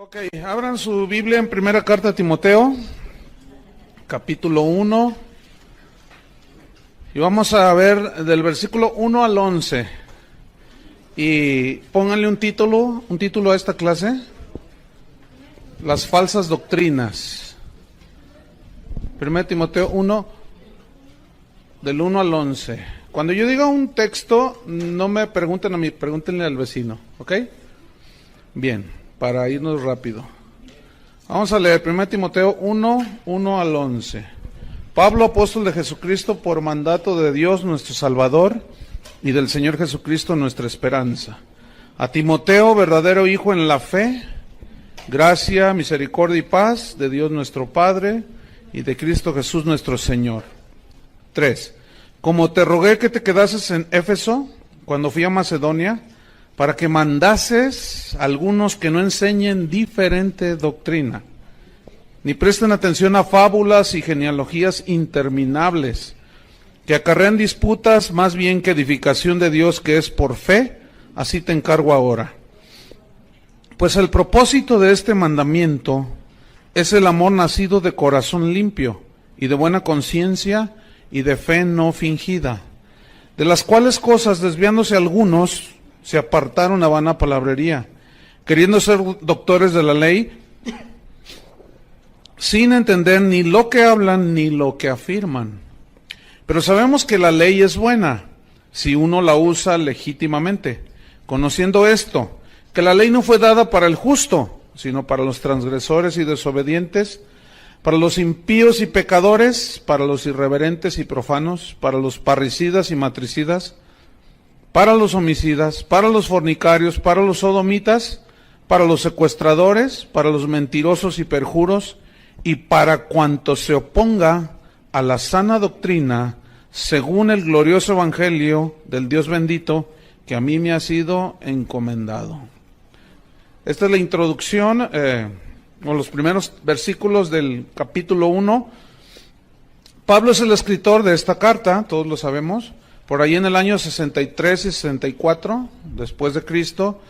Ok, abran su Biblia en primera carta a Timoteo, capítulo 1, y vamos a ver del versículo 1 al 11, y pónganle un título a esta clase: las falsas doctrinas. Primera Timoteo 1, del 1 al 11. Cuando yo diga un texto, no me pregunten a mí, pregúntenle al vecino, ¿ok? Bien. Para irnos rápido. Vamos a leer 1 Timoteo 1 al 11. Pablo, apóstol de Jesucristo, por mandato de Dios nuestro Salvador y del Señor Jesucristo nuestra esperanza. A Timoteo, verdadero hijo en la fe, gracia, misericordia y paz de Dios nuestro Padre y de Cristo Jesús nuestro Señor. 3. Como te rogué que te quedases en Éfeso cuando fui a Macedonia, para que mandases a algunos que no enseñen diferente doctrina, ni presten atención a fábulas y genealogías interminables, que acarrean disputas más bien que edificación de Dios que es por fe. Así te encargo ahora. Pues el propósito de este mandamiento es el amor nacido de corazón limpio y de buena conciencia y de fe no fingida, de las cuales cosas, desviándose algunos, se apartaron a vana palabrería, queriendo ser doctores de la ley, sin entender ni lo que hablan ni lo que afirman. Pero sabemos que la ley es buena, si uno la usa legítimamente, conociendo esto, que la ley no fue dada para el justo, sino para los transgresores y desobedientes, para los impíos y pecadores, para los irreverentes y profanos, para los parricidas y matricidas, para los homicidas, para los fornicarios, para los sodomitas, para los secuestradores, para los mentirosos y perjuros, y para cuanto se oponga a la sana doctrina, según el glorioso evangelio del Dios bendito, que a mí me ha sido encomendado. Esta es la introducción, o los primeros versículos del capítulo 1. Pablo es el escritor de esta carta, todos lo sabemos, por ahí en el año 63 y 64, después de Cristo,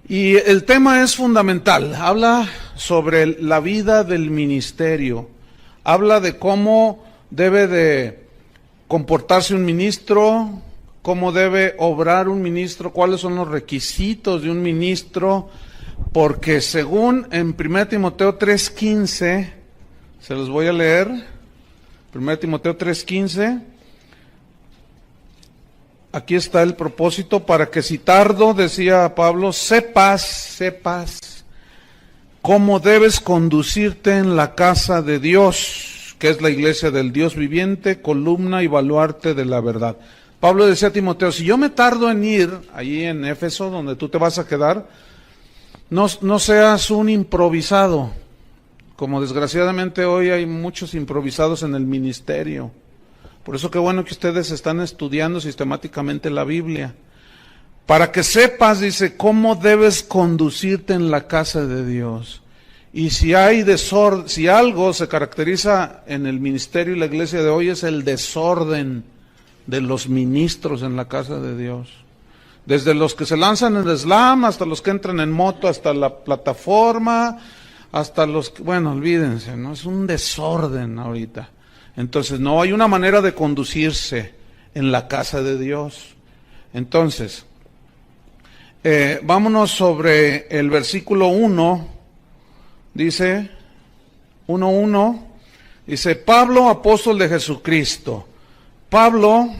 y el tema es fundamental. Habla sobre la vida del ministerio, habla de cómo debe de comportarse un ministro, cómo debe obrar un ministro, cuáles son los requisitos de un ministro, porque según en 1 Timoteo 3:15, se los voy a leer, 1 Timoteo 3:15, aquí está el propósito: para que si tardo, decía Pablo, sepas cómo debes conducirte en la casa de Dios, que es la iglesia del Dios viviente, columna y baluarte de la verdad. Pablo decía a Timoteo, si yo me tardo en ir allí en Éfeso, donde tú te vas a quedar, no seas un improvisado, como desgraciadamente hoy hay muchos improvisados en el ministerio. Por eso qué bueno que ustedes están estudiando sistemáticamente la Biblia, para que sepas, dice, cómo debes conducirte en la casa de Dios. Y si hay desorden, si algo se caracteriza en el ministerio y la iglesia de hoy, es el desorden de los ministros en la casa de Dios. Desde los que se lanzan en el slam, hasta los que entran en moto, hasta la plataforma, hasta los que, bueno, olvídense, ¿no? Es un desorden ahorita. Entonces, no hay una manera de conducirse en la casa de Dios. Entonces, vámonos sobre el versículo 1, dice, 1:1, dice, Pablo, apóstol de Jesucristo. Pablo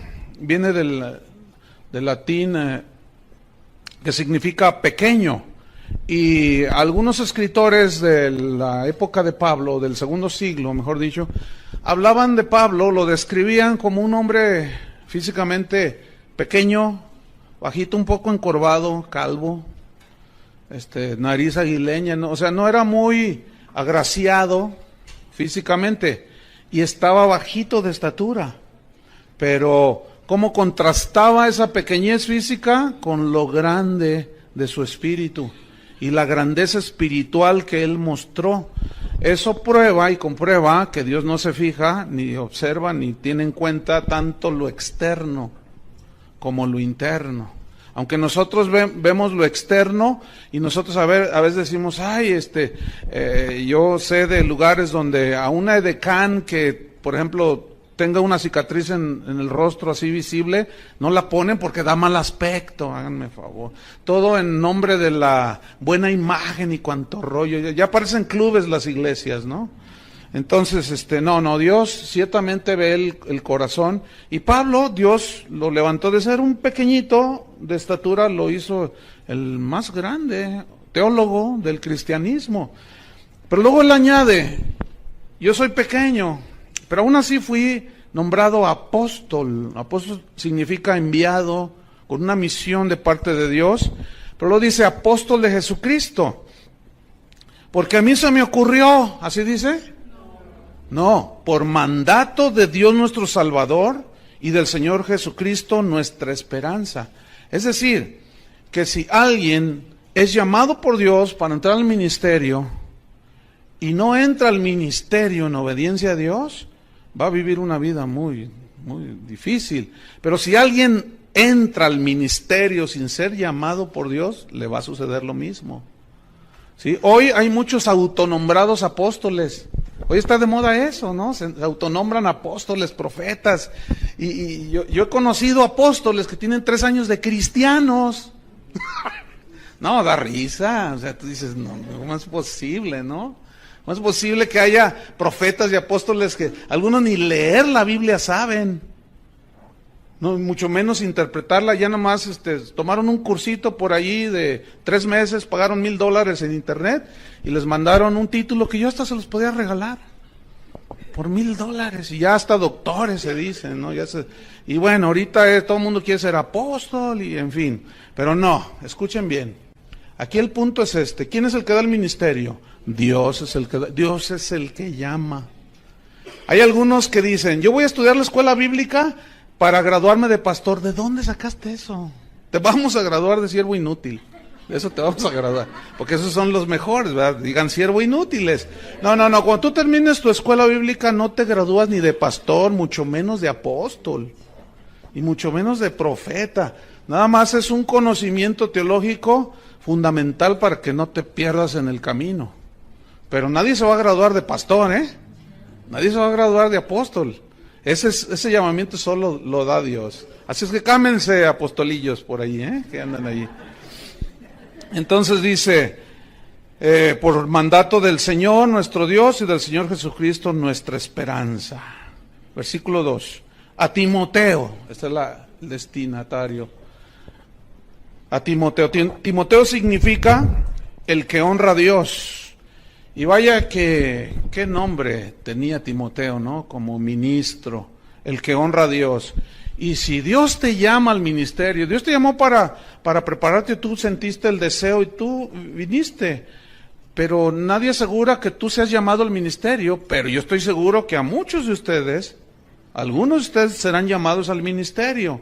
viene del latín que significa pequeño, y algunos escritores de la época de Pablo, del segundo siglo, mejor dicho, hablaban de Pablo, lo describían como un hombre físicamente pequeño, bajito, un poco encorvado, calvo, nariz aguileña, ¿no? O sea, no era muy agraciado físicamente, y estaba bajito de estatura, pero cómo contrastaba esa pequeñez física con lo grande de su espíritu y la grandeza espiritual que él mostró. Eso prueba y comprueba que Dios no se fija, ni observa, ni tiene en cuenta tanto lo externo como lo interno. Aunque nosotros vemos lo externo y nosotros a veces decimos, ay, yo sé de lugares donde a una edecán que, por ejemplo, tenga una cicatriz en el rostro así visible, no la ponen porque da mal aspecto, háganme favor. Todo en nombre de la buena imagen y cuanto rollo. Ya parecen clubes las iglesias, ¿no? Entonces, no, Dios ciertamente ve el corazón. Y Pablo, Dios lo levantó de ser un pequeñito de estatura, lo hizo el más grande teólogo del cristianismo. Pero luego él añade, yo soy pequeño, pero aún así fui nombrado apóstol. Apóstol significa enviado con una misión de parte de Dios. Pero lo dice apóstol de Jesucristo. Porque a mí se me ocurrió, ¿así dice? No, por mandato de Dios nuestro Salvador y del Señor Jesucristo nuestra esperanza. Es decir, que si alguien es llamado por Dios para entrar al ministerio y no entra al ministerio en obediencia a Dios, va a vivir una vida muy, muy difícil. Pero si alguien entra al ministerio sin ser llamado por Dios, le va a suceder lo mismo. ¿Sí? Hoy hay muchos autonombrados apóstoles. Hoy está de moda eso, ¿no? Se autonombran apóstoles, profetas. Y yo he conocido apóstoles que tienen 3 años de cristianos. No, da risa. O sea, tú dices, no, ¿cómo es posible, no? ¿Cómo es posible que haya profetas y apóstoles que algunos ni leer la Biblia saben? No, mucho menos interpretarla, ya nomás tomaron un cursito por allí de 3 meses, pagaron $1,000 en internet y les mandaron un título que yo hasta se los podía regalar por $1,000 y ya hasta doctores se dicen, ¿no? Y bueno, ahorita todo el mundo quiere ser apóstol y en fin, pero no, escuchen bien, aquí el punto es ¿quién es el que da el ministerio? Dios es el que llama. Hay algunos que dicen, yo voy a estudiar la escuela bíblica para graduarme de pastor. ¿De dónde sacaste eso? Te vamos a graduar de siervo inútil. De eso te vamos a graduar. Porque esos son los mejores, ¿verdad? Digan siervo inútiles. No. Cuando tú termines tu escuela bíblica no te gradúas ni de pastor, mucho menos de apóstol. Y mucho menos de profeta. Nada más es un conocimiento teológico fundamental para que no te pierdas en el camino. Pero nadie se va a graduar de pastor, ¿eh? Nadie se va a graduar de apóstol. Ese llamamiento solo lo da Dios. Así es que cámense apostolillos por ahí, que andan allí. Entonces dice, por mandato del Señor nuestro Dios y del Señor Jesucristo nuestra esperanza. Versículo 2. A Timoteo, este es el destinatario. A Timoteo. Timoteo significa el que honra a Dios. Y vaya qué nombre tenía Timoteo, ¿no? Como ministro, el que honra a Dios. Y si Dios te llama al ministerio, Dios te llamó para prepararte, tú sentiste el deseo y tú viniste. Pero nadie asegura que tú seas llamado al ministerio, pero yo estoy seguro que a muchos de ustedes, algunos de ustedes serán llamados al ministerio.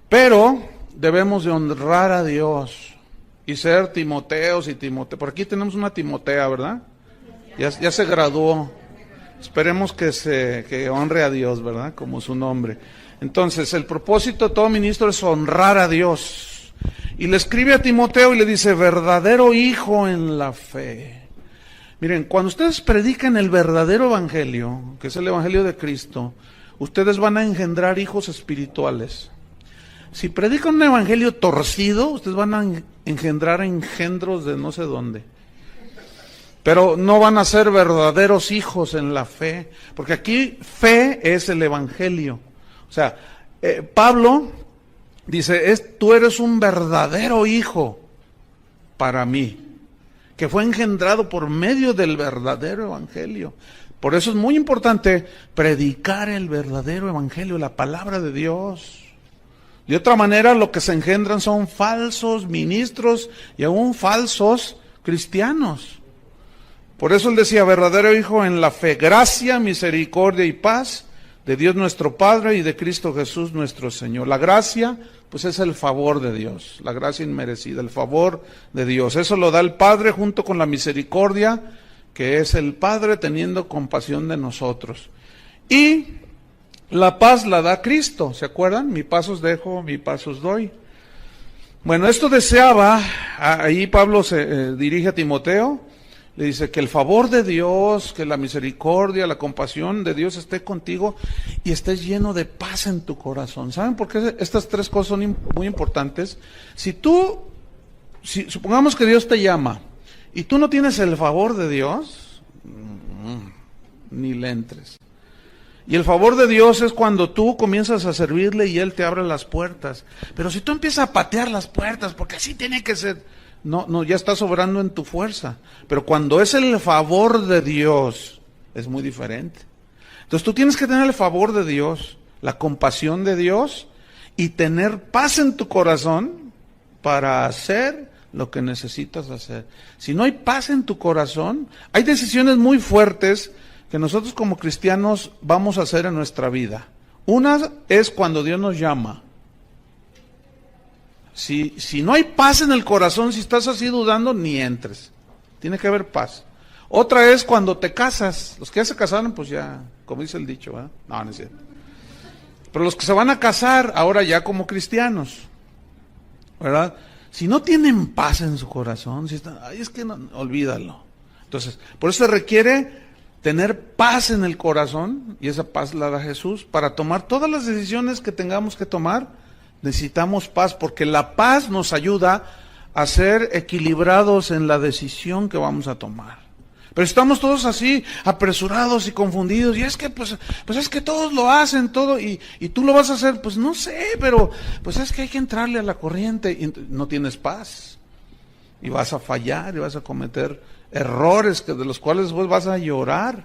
Pero debemos de honrar a Dios. Y ser Timoteos y Timoteo. Por aquí tenemos una Timotea, ¿verdad? Ya se graduó. Esperemos que honre a Dios, ¿verdad? Como su nombre. Entonces, el propósito de todo ministro es honrar a Dios. Y le escribe a Timoteo y le dice, verdadero hijo en la fe. Miren, cuando ustedes predican el verdadero evangelio, que es el evangelio de Cristo, ustedes van a engendrar hijos espirituales. Si predican un evangelio torcido, ustedes van a engendrar engendros de no sé dónde. Pero no van a ser verdaderos hijos en la fe, porque aquí fe es el evangelio. O sea, Pablo dice, tú eres un verdadero hijo para mí, que fue engendrado por medio del verdadero evangelio. Por eso es muy importante predicar el verdadero evangelio, la palabra de Dios. De otra manera, lo que se engendran son falsos ministros y aún falsos cristianos. Por eso él decía, verdadero hijo en la fe, gracia, misericordia y paz de Dios nuestro Padre y de Cristo Jesús nuestro Señor. La gracia, pues es el favor de Dios, la gracia inmerecida, el favor de Dios. Eso lo da el Padre junto con la misericordia, que es el Padre teniendo compasión de nosotros. Y la paz la da Cristo, ¿se acuerdan? Mi paz os dejo, mi paz os doy. Bueno, esto deseaba, ahí Pablo se dirige a Timoteo, le dice que el favor de Dios, que la misericordia, la compasión de Dios esté contigo y estés lleno de paz en tu corazón. ¿Saben por qué estas tres cosas son muy importantes? Si supongamos que Dios te llama y tú no tienes el favor de Dios, ni le entres. Y el favor de Dios es cuando tú comienzas a servirle y Él te abre las puertas. Pero si tú empiezas a patear las puertas, porque así tiene que ser, no, ya estás obrando en tu fuerza. Pero cuando es el favor de Dios, es muy diferente. Entonces tú tienes que tener el favor de Dios, la compasión de Dios y tener paz en tu corazón para hacer lo que necesitas hacer. Si no hay paz en tu corazón, hay decisiones muy fuertes que nosotros como cristianos vamos a hacer en nuestra vida. Una es cuando Dios nos llama. Si no hay paz en el corazón, si estás así dudando, ni entres. Tiene que haber paz. Otra es cuando te casas. Los que ya se casaron, pues ya, como dice el dicho, ¿verdad? No es cierto. Pero los que se van a casar ahora ya como cristianos, ¿verdad? Si no tienen paz en su corazón, si están, ay, es que no, olvídalo. Entonces, por eso se requiere tener paz en el corazón, y esa paz la da Jesús. Para tomar todas las decisiones que tengamos que tomar, necesitamos paz, porque la paz nos ayuda a ser equilibrados en la decisión que vamos a tomar. Pero estamos todos así, apresurados y confundidos, y es que pues es que todos lo hacen, todo, y tú lo vas a hacer, pues no sé, pero pues es que hay que entrarle a la corriente, y no tienes paz, y vas a fallar, y vas a cometer errores de los cuales después vas a llorar.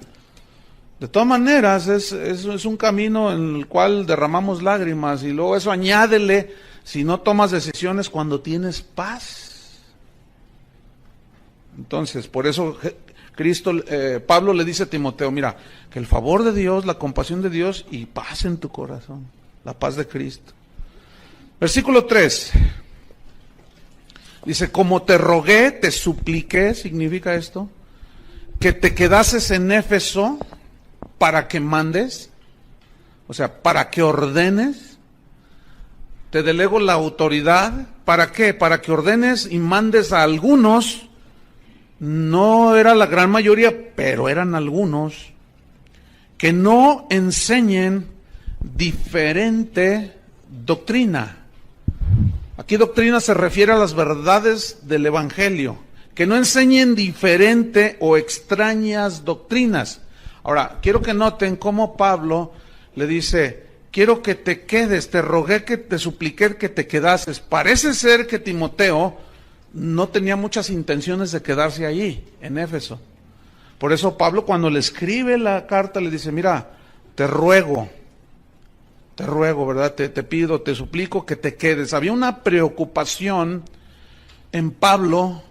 De todas maneras, es un camino en el cual derramamos lágrimas, y luego eso añádele si no tomas decisiones cuando tienes paz. Entonces, por eso Pablo le dice a Timoteo, mira, que el favor de Dios, la compasión de Dios y paz en tu corazón, la paz de Cristo. Versículo 3. Dice, como te rogué, te supliqué, significa esto, que te quedases en Éfeso para que mandes, o sea, para que ordenes, te delego la autoridad, ¿para qué? Para que ordenes y mandes a algunos, no era la gran mayoría, pero eran algunos, que no enseñen diferente doctrina. Aquí doctrina se refiere a las verdades del Evangelio, que no enseñen diferente o extrañas doctrinas. Ahora, quiero que noten cómo Pablo le dice, quiero que te quedes, te rogué, que te supliqué que te quedases. Parece ser que Timoteo no tenía muchas intenciones de quedarse allí, en Éfeso. Por eso Pablo, cuando le escribe la carta, le dice, mira, te ruego, ¿verdad? Te pido, te suplico que te quedes. Había una preocupación en Pablo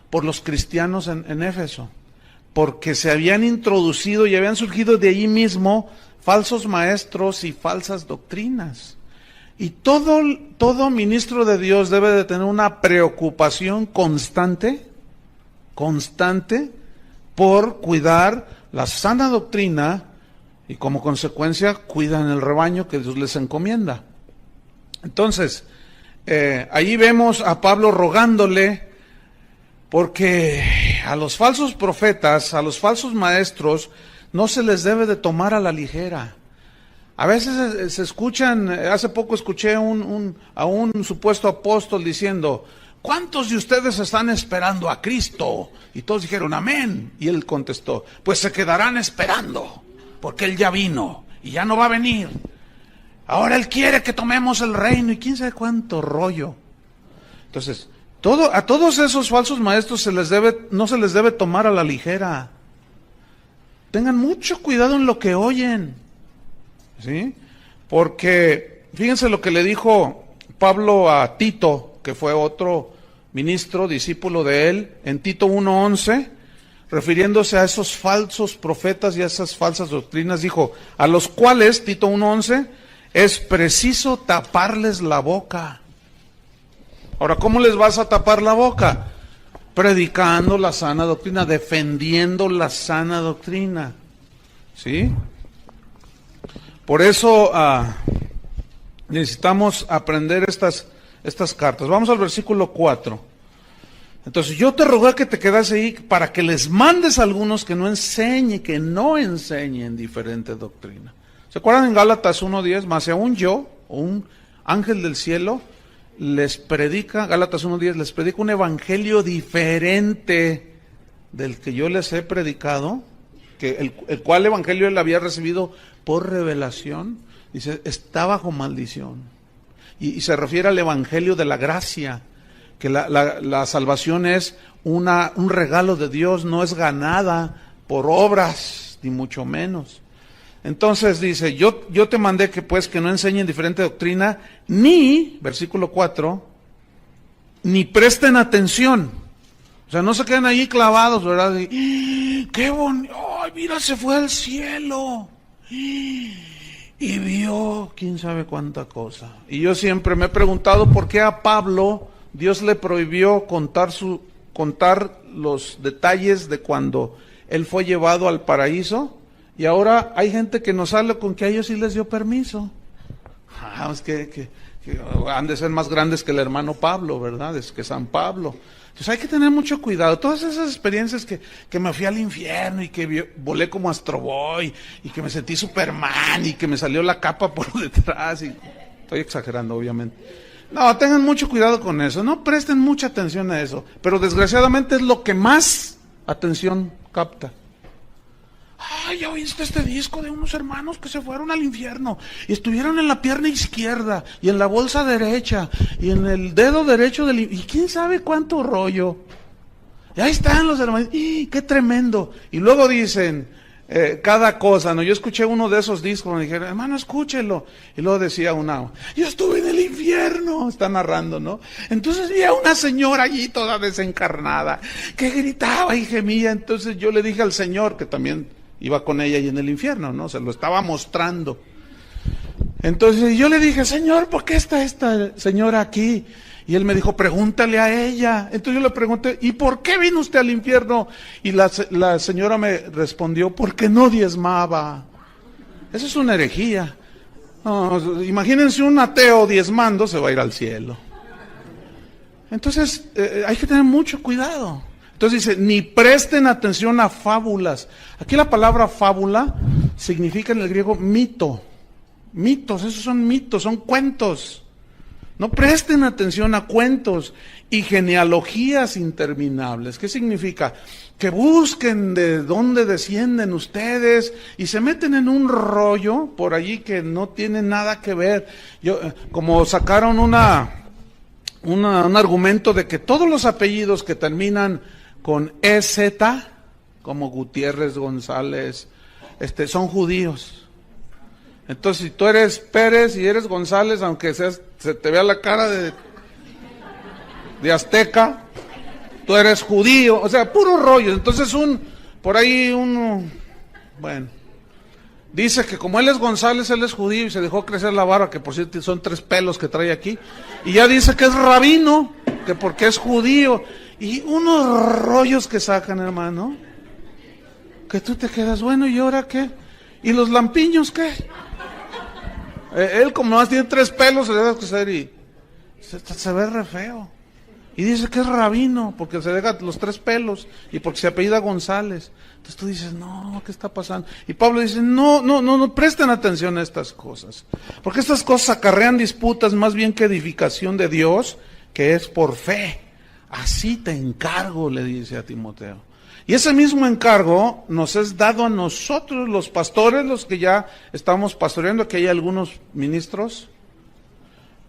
por los cristianos en Éfeso, porque se habían introducido y habían surgido de allí mismo falsos maestros y falsas doctrinas. Y todo ministro de Dios debe de tener una preocupación constante por cuidar la sana doctrina, y como consecuencia cuidan el rebaño que Dios les encomienda. Entonces, ahí vemos a Pablo rogándole, porque a los falsos profetas, a los falsos maestros, no se les debe de tomar a la ligera. A veces se escuchan, hace poco escuché a un supuesto apóstol diciendo, ¿cuántos de ustedes están esperando a Cristo? Y todos dijeron, amén. Y él contestó, pues se quedarán esperando, porque Él ya vino y ya no va a venir. Ahora Él quiere que tomemos el reino y quién sabe cuánto rollo. Entonces, a todos esos falsos maestros no se les debe tomar a la ligera. Tengan mucho cuidado en lo que oyen, ¿sí? Porque fíjense lo que le dijo Pablo a Tito, que fue otro ministro, discípulo de él, en Tito 1:11. Refiriéndose a esos falsos profetas y a esas falsas doctrinas, dijo, a los cuales, Tito 1:11, es preciso taparles la boca. Ahora, ¿cómo les vas a tapar la boca? Predicando la sana doctrina, defendiendo la sana doctrina. ¿Sí? Por eso necesitamos aprender estas cartas. Vamos al versículo 4. Entonces yo te rogué que te quedas ahí para que les mandes a algunos que no enseñen diferente doctrina. ¿Se acuerdan en Gálatas 1:10? Más aún yo, o un ángel del cielo, les predica, Gálatas 1:10, les predica un evangelio diferente del que yo les he predicado, que el cual evangelio él había recibido por revelación. Dice, está bajo maldición. Y se refiere al evangelio de la gracia, que la salvación es un regalo de Dios, no es ganada por obras, ni mucho menos. Entonces dice, yo te mandé que pues que no enseñen diferente doctrina, ni, versículo 4, ni presten atención. O sea, no se queden ahí clavados, ¿verdad? Y, ¡qué bonito! ¡Ay, mira, se fue al cielo! Y vio quién sabe cuánta cosa. Y yo siempre me he preguntado por qué a Pablo Dios le prohibió contar los detalles de cuando él fue llevado al paraíso, y ahora hay gente que nos habla con que a ellos sí les dio permiso. Es que han de ser más grandes que el hermano Pablo, ¿verdad? Es que San Pablo. Entonces hay que tener mucho cuidado. Todas esas experiencias que me fui al infierno y que volé como Astro Boy y que me sentí Superman y que me salió la capa por detrás. Estoy exagerando, obviamente. No, tengan mucho cuidado con eso. No presten mucha atención a eso. Pero desgraciadamente es lo que más atención capta. Ay, ¿ya oíste este disco de unos hermanos que se fueron al infierno y estuvieron en la pierna izquierda y en la bolsa derecha y en el dedo derecho y quién sabe cuánto rollo? Y ahí están los hermanos. ¡Qué tremendo! Y luego dicen cada cosa, ¿no? Yo escuché uno de esos discos, me dijeron, hermano, escúchelo. Y luego decía yo estuve en el infierno, está narrando, ¿no? Entonces vi a una señora allí toda desencarnada que gritaba y gemía. Entonces yo le dije al Señor, que también iba con ella ahí en el infierno, ¿no? Se lo estaba mostrando. Entonces yo le dije, Señor, ¿por qué está esta señora aquí? Y él me dijo, pregúntale a ella. Entonces yo le pregunté, ¿y por qué vino usted al infierno? Y la señora me respondió, porque no diezmaba. Eso es una herejía. No, imagínense un ateo diezmando, se va a ir al cielo. Entonces hay que tener mucho cuidado. Entonces dice, ni presten atención a fábulas. Aquí la palabra fábula significa en el griego mito. Mitos, esos son mitos, son cuentos. No presten atención a cuentos y genealogías interminables. ¿Qué significa? Que busquen de dónde descienden ustedes y se meten en un rollo por allí que no tiene nada que ver. Como sacaron un argumento de que todos los apellidos que terminan con EZ, como Gutiérrez, González, son judíos. Entonces, si tú eres Pérez y eres González, aunque se te vea la cara de azteca, tú eres judío, o sea, puro rollo. Entonces bueno, dice que como él es González, él es judío y se dejó crecer la barba, que por cierto son 3 pelos que trae aquí, y ya dice que es rabino, que porque es judío, y unos rollos que sacan, hermano, que tú te quedas, bueno, ¿y ahora qué? ¿Y los lampiños qué? Él como más tiene 3 pelos, se deja crecer y se ve re feo. Y dice que es rabino, porque se deja los 3 pelos y porque se apellida González. Entonces tú dices, no, ¿qué está pasando? Y Pablo dice, no presten atención a estas cosas. Porque estas cosas acarrean disputas más bien que edificación de Dios, que es por fe. Así te encargo, le dice a Timoteo. Y ese mismo encargo nos es dado a nosotros, los pastores, los que ya estamos pastoreando. Aquí hay algunos ministros,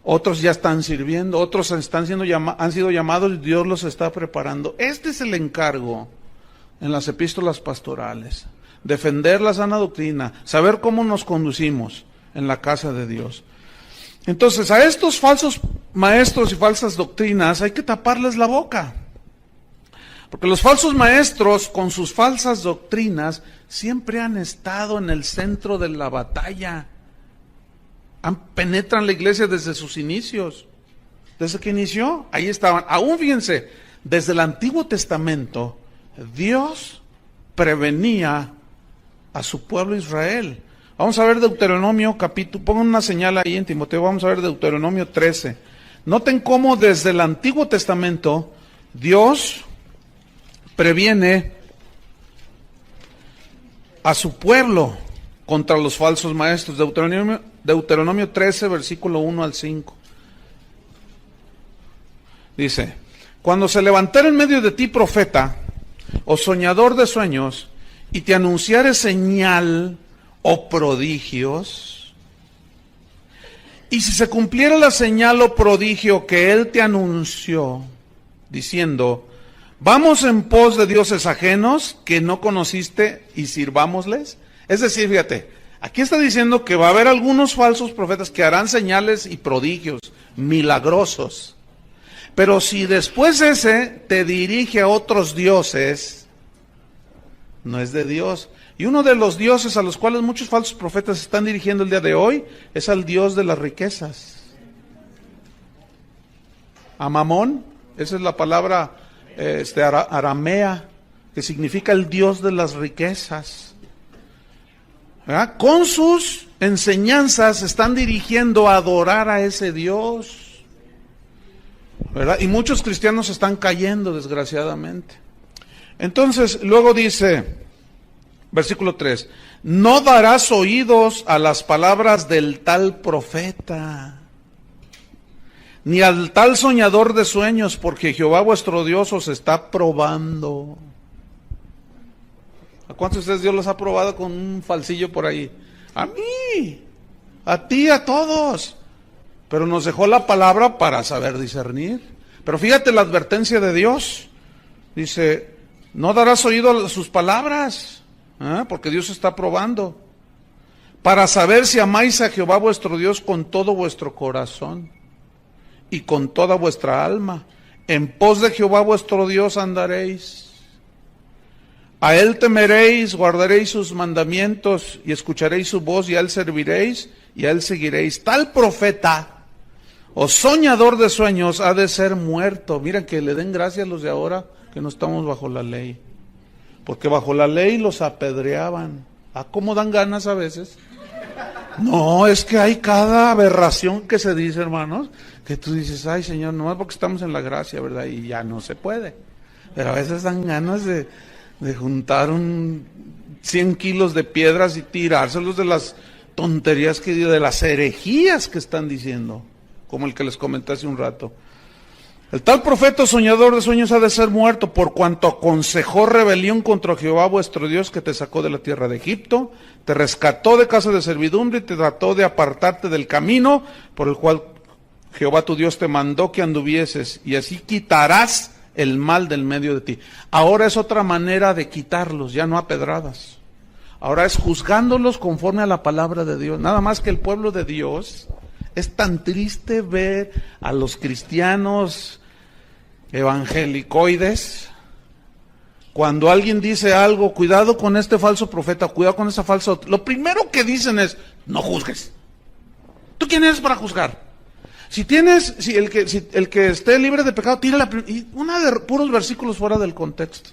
otros ya están sirviendo, otros han sido llamados y Dios los está preparando. Este es el encargo en las epístolas pastorales: defender la sana doctrina, saber cómo nos conducimos en la casa de Dios. Entonces, a estos falsos maestros y falsas doctrinas hay que taparles la boca. Porque los falsos maestros, con sus falsas doctrinas, siempre han estado en el centro de la batalla. Penetran la iglesia desde sus inicios. Desde que inició, ahí estaban. Aún fíjense, desde el Antiguo Testamento, Dios prevenía a su pueblo Israel. Vamos a ver Deuteronomio capítulo, pongan una señal ahí en Timoteo, vamos a ver Deuteronomio 13. Noten cómo desde el Antiguo Testamento Dios previene a su pueblo contra los falsos maestros. Deuteronomio 13, versículo 1 al 5. Dice: cuando se levantare en medio de ti profeta o soñador de sueños, y te anunciare señal o prodigios, y si se cumpliera la señal o prodigio que él te anunció, diciendo: vamos en pos de dioses ajenos que no conociste y sirvámosles. Es decir, fíjate, aquí está diciendo que va a haber algunos falsos profetas que harán señales y prodigios milagrosos. Pero si después ese te dirige a otros dioses, no es de Dios. Y uno de los dioses a los cuales muchos falsos profetas están dirigiendo el día de hoy es al Dios de las riquezas. A Mamón, esa es la palabra aramea, que significa el Dios de las riquezas. ¿Verdad? Con sus enseñanzas están dirigiendo a adorar a ese Dios. ¿Verdad? Y muchos cristianos están cayendo, desgraciadamente. Entonces, luego dice, versículo 3, no darás oídos a las palabras del tal profeta, ni al tal soñador de sueños, porque Jehová vuestro Dios os está probando. ¿A cuántos de ustedes Dios los ha probado con un falsillo por ahí? A mí, a ti, a todos. Pero nos dejó la palabra para saber discernir. Pero fíjate la advertencia de Dios. Dice, no darás oído a sus palabras, porque Dios está probando. Para saber si amáis a Jehová vuestro Dios con todo vuestro corazón y con toda vuestra alma. En pos de Jehová vuestro Dios andaréis. A él temeréis, guardaréis sus mandamientos y escucharéis su voz, y a él serviréis y a él seguiréis. Tal profeta o soñador de sueños ha de ser muerto. Miren, que le den gracias a los de ahora que no estamos bajo la ley, porque bajo la ley los apedreaban. ¿A cómo dan ganas a veces? No, es que hay cada aberración que se dice, hermanos, que tú dices, ay Señor, no es porque estamos en la gracia, ¿verdad? Y ya no se puede. Pero a veces dan ganas de juntar 100 kilos de piedras y tirárselos de las tonterías de las herejías que están diciendo, como el que les comenté hace un rato. El tal profeta soñador de sueños ha de ser muerto, por cuanto aconsejó rebelión contra Jehová vuestro Dios, que te sacó de la tierra de Egipto, te rescató de casa de servidumbre y te trató de apartarte del camino por el cual Jehová tu Dios te mandó que anduvieses, y así quitarás el mal del medio de ti. Ahora es otra manera de quitarlos, ya no a pedradas. Ahora es juzgándolos conforme a la palabra de Dios. Nada más que el pueblo de Dios, es tan triste ver a los cristianos evangelicoides, cuando alguien dice algo, cuidado con este falso profeta, cuidado con esa falsa, lo primero que dicen es, no juzgues. ¿Tú quién eres para juzgar? Si el que esté libre de pecado, tira una de puros versículos fuera del contexto.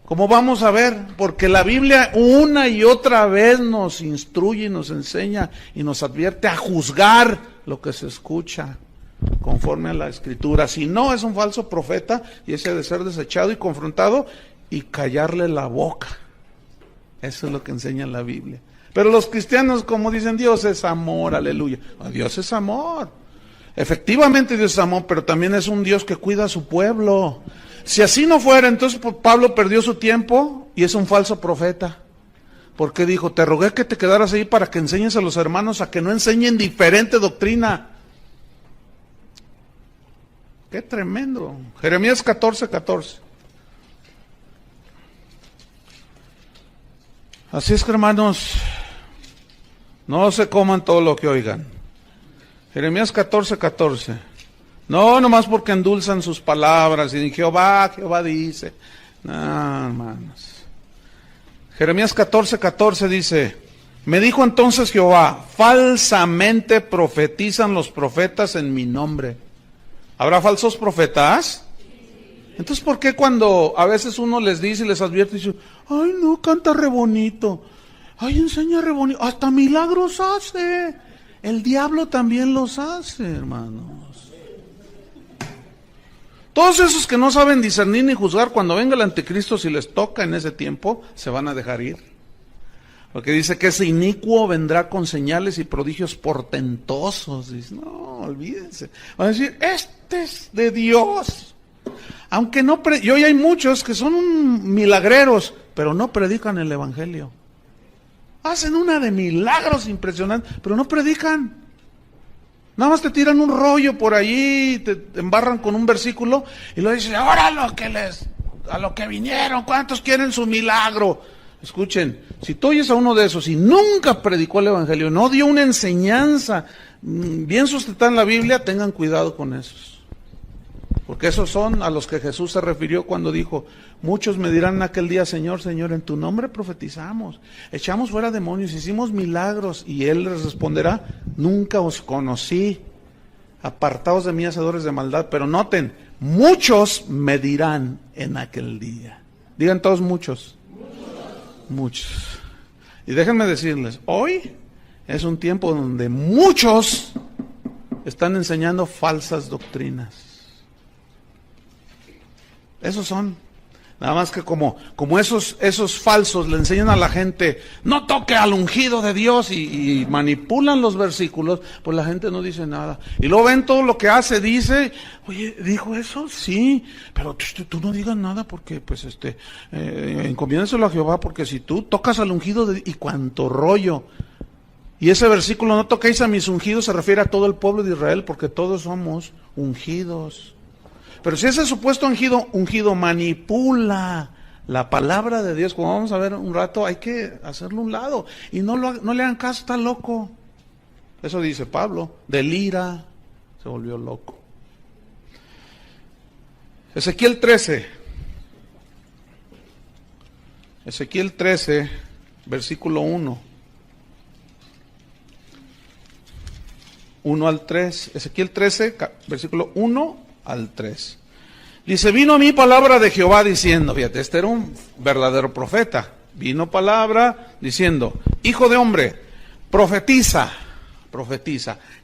Como vamos a ver, porque la Biblia una y otra vez nos instruye y nos enseña y nos advierte a juzgar lo que se escucha conforme a la Escritura. Si no, es un falso profeta y ese ha de ser desechado y confrontado y callarle la boca. Eso es lo que enseña la Biblia. Pero los cristianos, como dicen, Dios es amor, aleluya. Dios es amor. Efectivamente Dios es amor, pero también es un Dios que cuida a su pueblo. Si así no fuera, entonces Pablo perdió su tiempo y es un falso profeta. Porque dijo, te rogué que te quedaras ahí para que enseñes a los hermanos a que no enseñen diferente doctrina. Qué tremendo. Jeremías 14:14. Así es que, hermanos, no se coman todo lo que oigan. Jeremías 14:14. No, nomás porque endulzan sus palabras y dicen, Jehová dice. No, hermanos. Jeremías 14:14 dice, me dijo entonces Jehová, falsamente profetizan los profetas en mi nombre. ¿Habrá falsos profetas? Entonces, ¿por qué cuando a veces uno les dice y les advierte y dice, ay no, canta re bonito, ay enseña re bonito, hasta milagros hace? El diablo también los hace, hermanos. Todos esos que no saben discernir ni juzgar, cuando venga el anticristo, si les toca en ese tiempo, se van a dejar ir. Porque dice que ese inicuo vendrá con señales y prodigios portentosos. Dice, no, olvídense. Van a decir, este es de Dios. Aunque no, y hoy hay muchos que son milagreros, pero no predican el evangelio. Hacen una de milagros impresionantes, pero no predican. Nada más te tiran un rollo por allí, te embarran con un versículo y lo dicen, ahora a lo que vinieron, ¿cuántos quieren su milagro? Escuchen, si tú oyes a uno de esos y nunca predicó el evangelio, no dio una enseñanza bien sustentada en la Biblia, tengan cuidado con esos. Porque esos son a los que Jesús se refirió cuando dijo, muchos me dirán en aquel día, Señor, Señor, en tu nombre profetizamos, echamos fuera demonios, hicimos milagros, y Él les responderá, nunca os conocí, apartaos de mí, hacedores de maldad. Pero noten, muchos me dirán en aquel día. Digan todos muchos. Muchos. Y déjenme decirles, hoy es un tiempo donde muchos están enseñando falsas doctrinas. Esos son. Nada más que como esos falsos le enseñan a la gente, no toque al ungido de Dios, y manipulan los versículos, pues la gente no dice nada. Y luego ven todo lo que hace, dice, oye, ¿dijo eso? Sí, pero tú no digas nada porque, pues, encomiéndenselo a Jehová, porque si tú tocas al ungido y cuánto rollo. Y ese versículo, no toquéis a mis ungidos, se refiere a todo el pueblo de Israel, porque todos somos ungidos. Pero si ese supuesto ungido manipula la palabra de Dios, como vamos a ver un rato, hay que hacerlo a un lado. Y no le hagan caso, está loco. Eso dice Pablo, delira, se volvió loco. Ezequiel 13, versículo 1. 1 al 3. Ezequiel 13, versículo 1 al 3. Dice, vino a mí palabra de Jehová diciendo, fíjate, este era un verdadero profeta. Vino palabra diciendo, hijo de hombre, profetiza.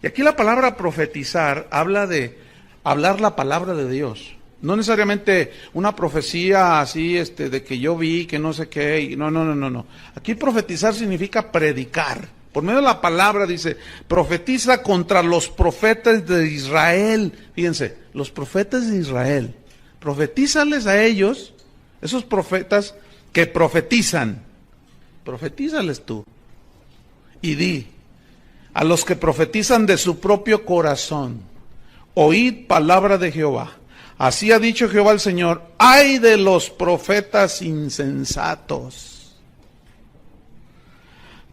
Y aquí la palabra profetizar habla de hablar la palabra de Dios. No necesariamente una profecía así, de que yo vi, que no sé qué. No. Aquí profetizar significa predicar. Por medio de la palabra dice, profetiza contra los profetas de Israel. Fíjense, los profetas de Israel. Profetízales a ellos, esos profetas que profetizan. Profetízales tú. Y di, a los que profetizan de su propio corazón, oíd palabra de Jehová. Así ha dicho Jehová el Señor, ay de los profetas insensatos,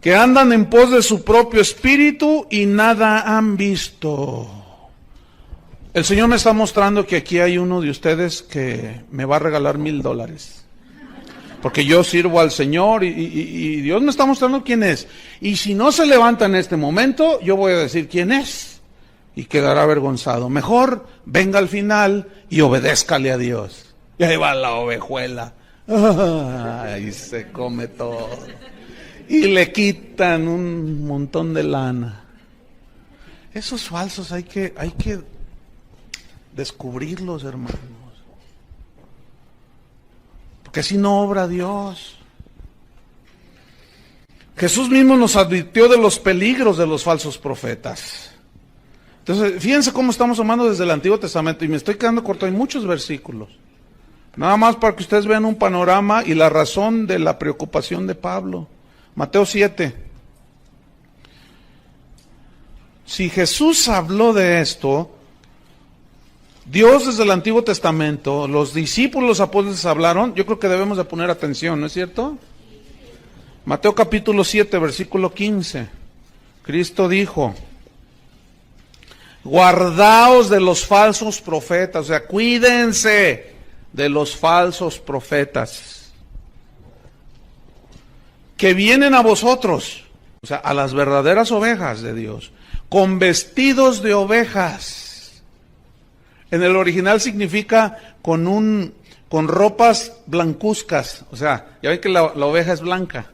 que andan en pos de su propio espíritu y nada han visto. El Señor me está mostrando que aquí hay uno de ustedes que me va a regalar $1,000. Porque yo sirvo al Señor y Dios me está mostrando quién es. Y si no se levanta en este momento, yo voy a decir quién es. Y quedará avergonzado. Mejor venga al final y obedézcale a Dios. Y ahí va la ovejuela. Ahí se come todo. Y le quitan un montón de lana. Esos falsos hay que descubrirlos, hermanos. Porque así no obra Dios. Jesús mismo nos advirtió de los peligros de los falsos profetas. Entonces, fíjense cómo estamos tomando desde el Antiguo Testamento, y me estoy quedando corto, hay muchos versículos. Nada más para que ustedes vean un panorama y la razón de la preocupación de Pablo. Mateo 7. Si Jesús habló de esto, Dios desde el Antiguo Testamento, los discípulos, los apóstoles hablaron, yo creo que debemos de poner atención, ¿no es cierto? Mateo capítulo 7, versículo 15. Cristo dijo, guardaos de los falsos profetas, o sea, cuídense de los falsos profetas que vienen a vosotros, o sea, a las verdaderas ovejas de Dios, con vestidos de ovejas. En el original significa con ropas blancuzcas, o sea, ya ven que la oveja es blanca.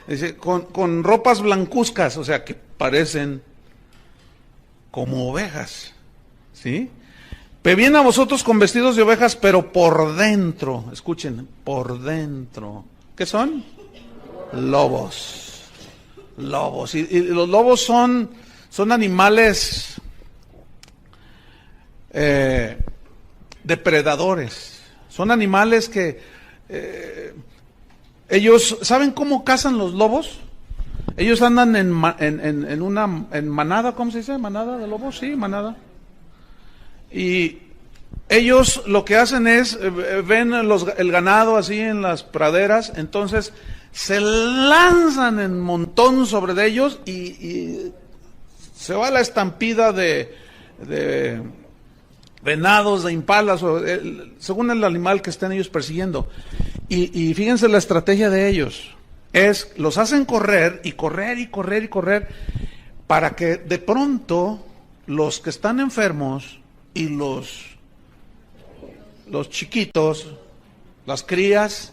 Dice, con ropas blancuzcas, o sea, que parecen como ovejas, ¿sí? Vienen a vosotros con vestidos de ovejas, pero por dentro, escuchen, por dentro, ¿qué son? Lobos. Lobos. Y los lobos son animales depredadores. Son animales que ellos, ¿saben cómo cazan los lobos? Ellos andan en manada, ¿cómo se dice? ¿Manada de lobos? Sí, manada. Y ellos lo que hacen es, ven el ganado así en las praderas, entonces se lanzan en montón sobre de ellos y se va la estampida de venados, de impalas, según el animal que estén ellos persiguiendo. Y fíjense la estrategia de ellos, los hacen correr y correr y correr y correr, para que de pronto los que están enfermos y los chiquitos, las crías,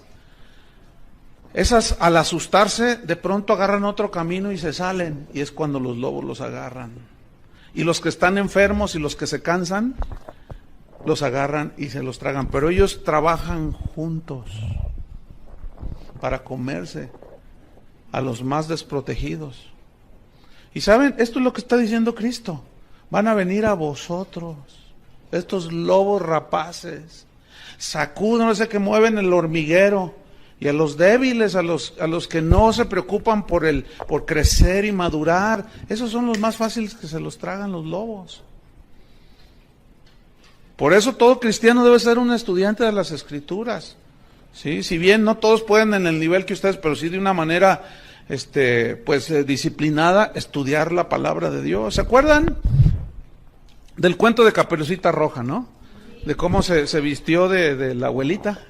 esas al asustarse de pronto agarran otro camino y se salen, y es cuando los lobos los agarran. Y los que están enfermos y los que se cansan, los agarran y se los tragan. Pero ellos trabajan juntos para comerse a los más desprotegidos. Y saben, esto es lo que está diciendo Cristo. Van a venir a vosotros, estos lobos rapaces, sacúdense que mueven el hormiguero, y a los débiles, a los que no se preocupan por crecer y madurar, esos son los más fáciles que se los tragan los lobos. Por eso todo cristiano debe ser un estudiante de las Escrituras. ¿Sí? Si bien no todos pueden en el nivel que ustedes, pero sí de una manera disciplinada, estudiar la palabra de Dios. ¿Se acuerdan del cuento de Caperucita Roja, no? De cómo se vistió de la abuelita.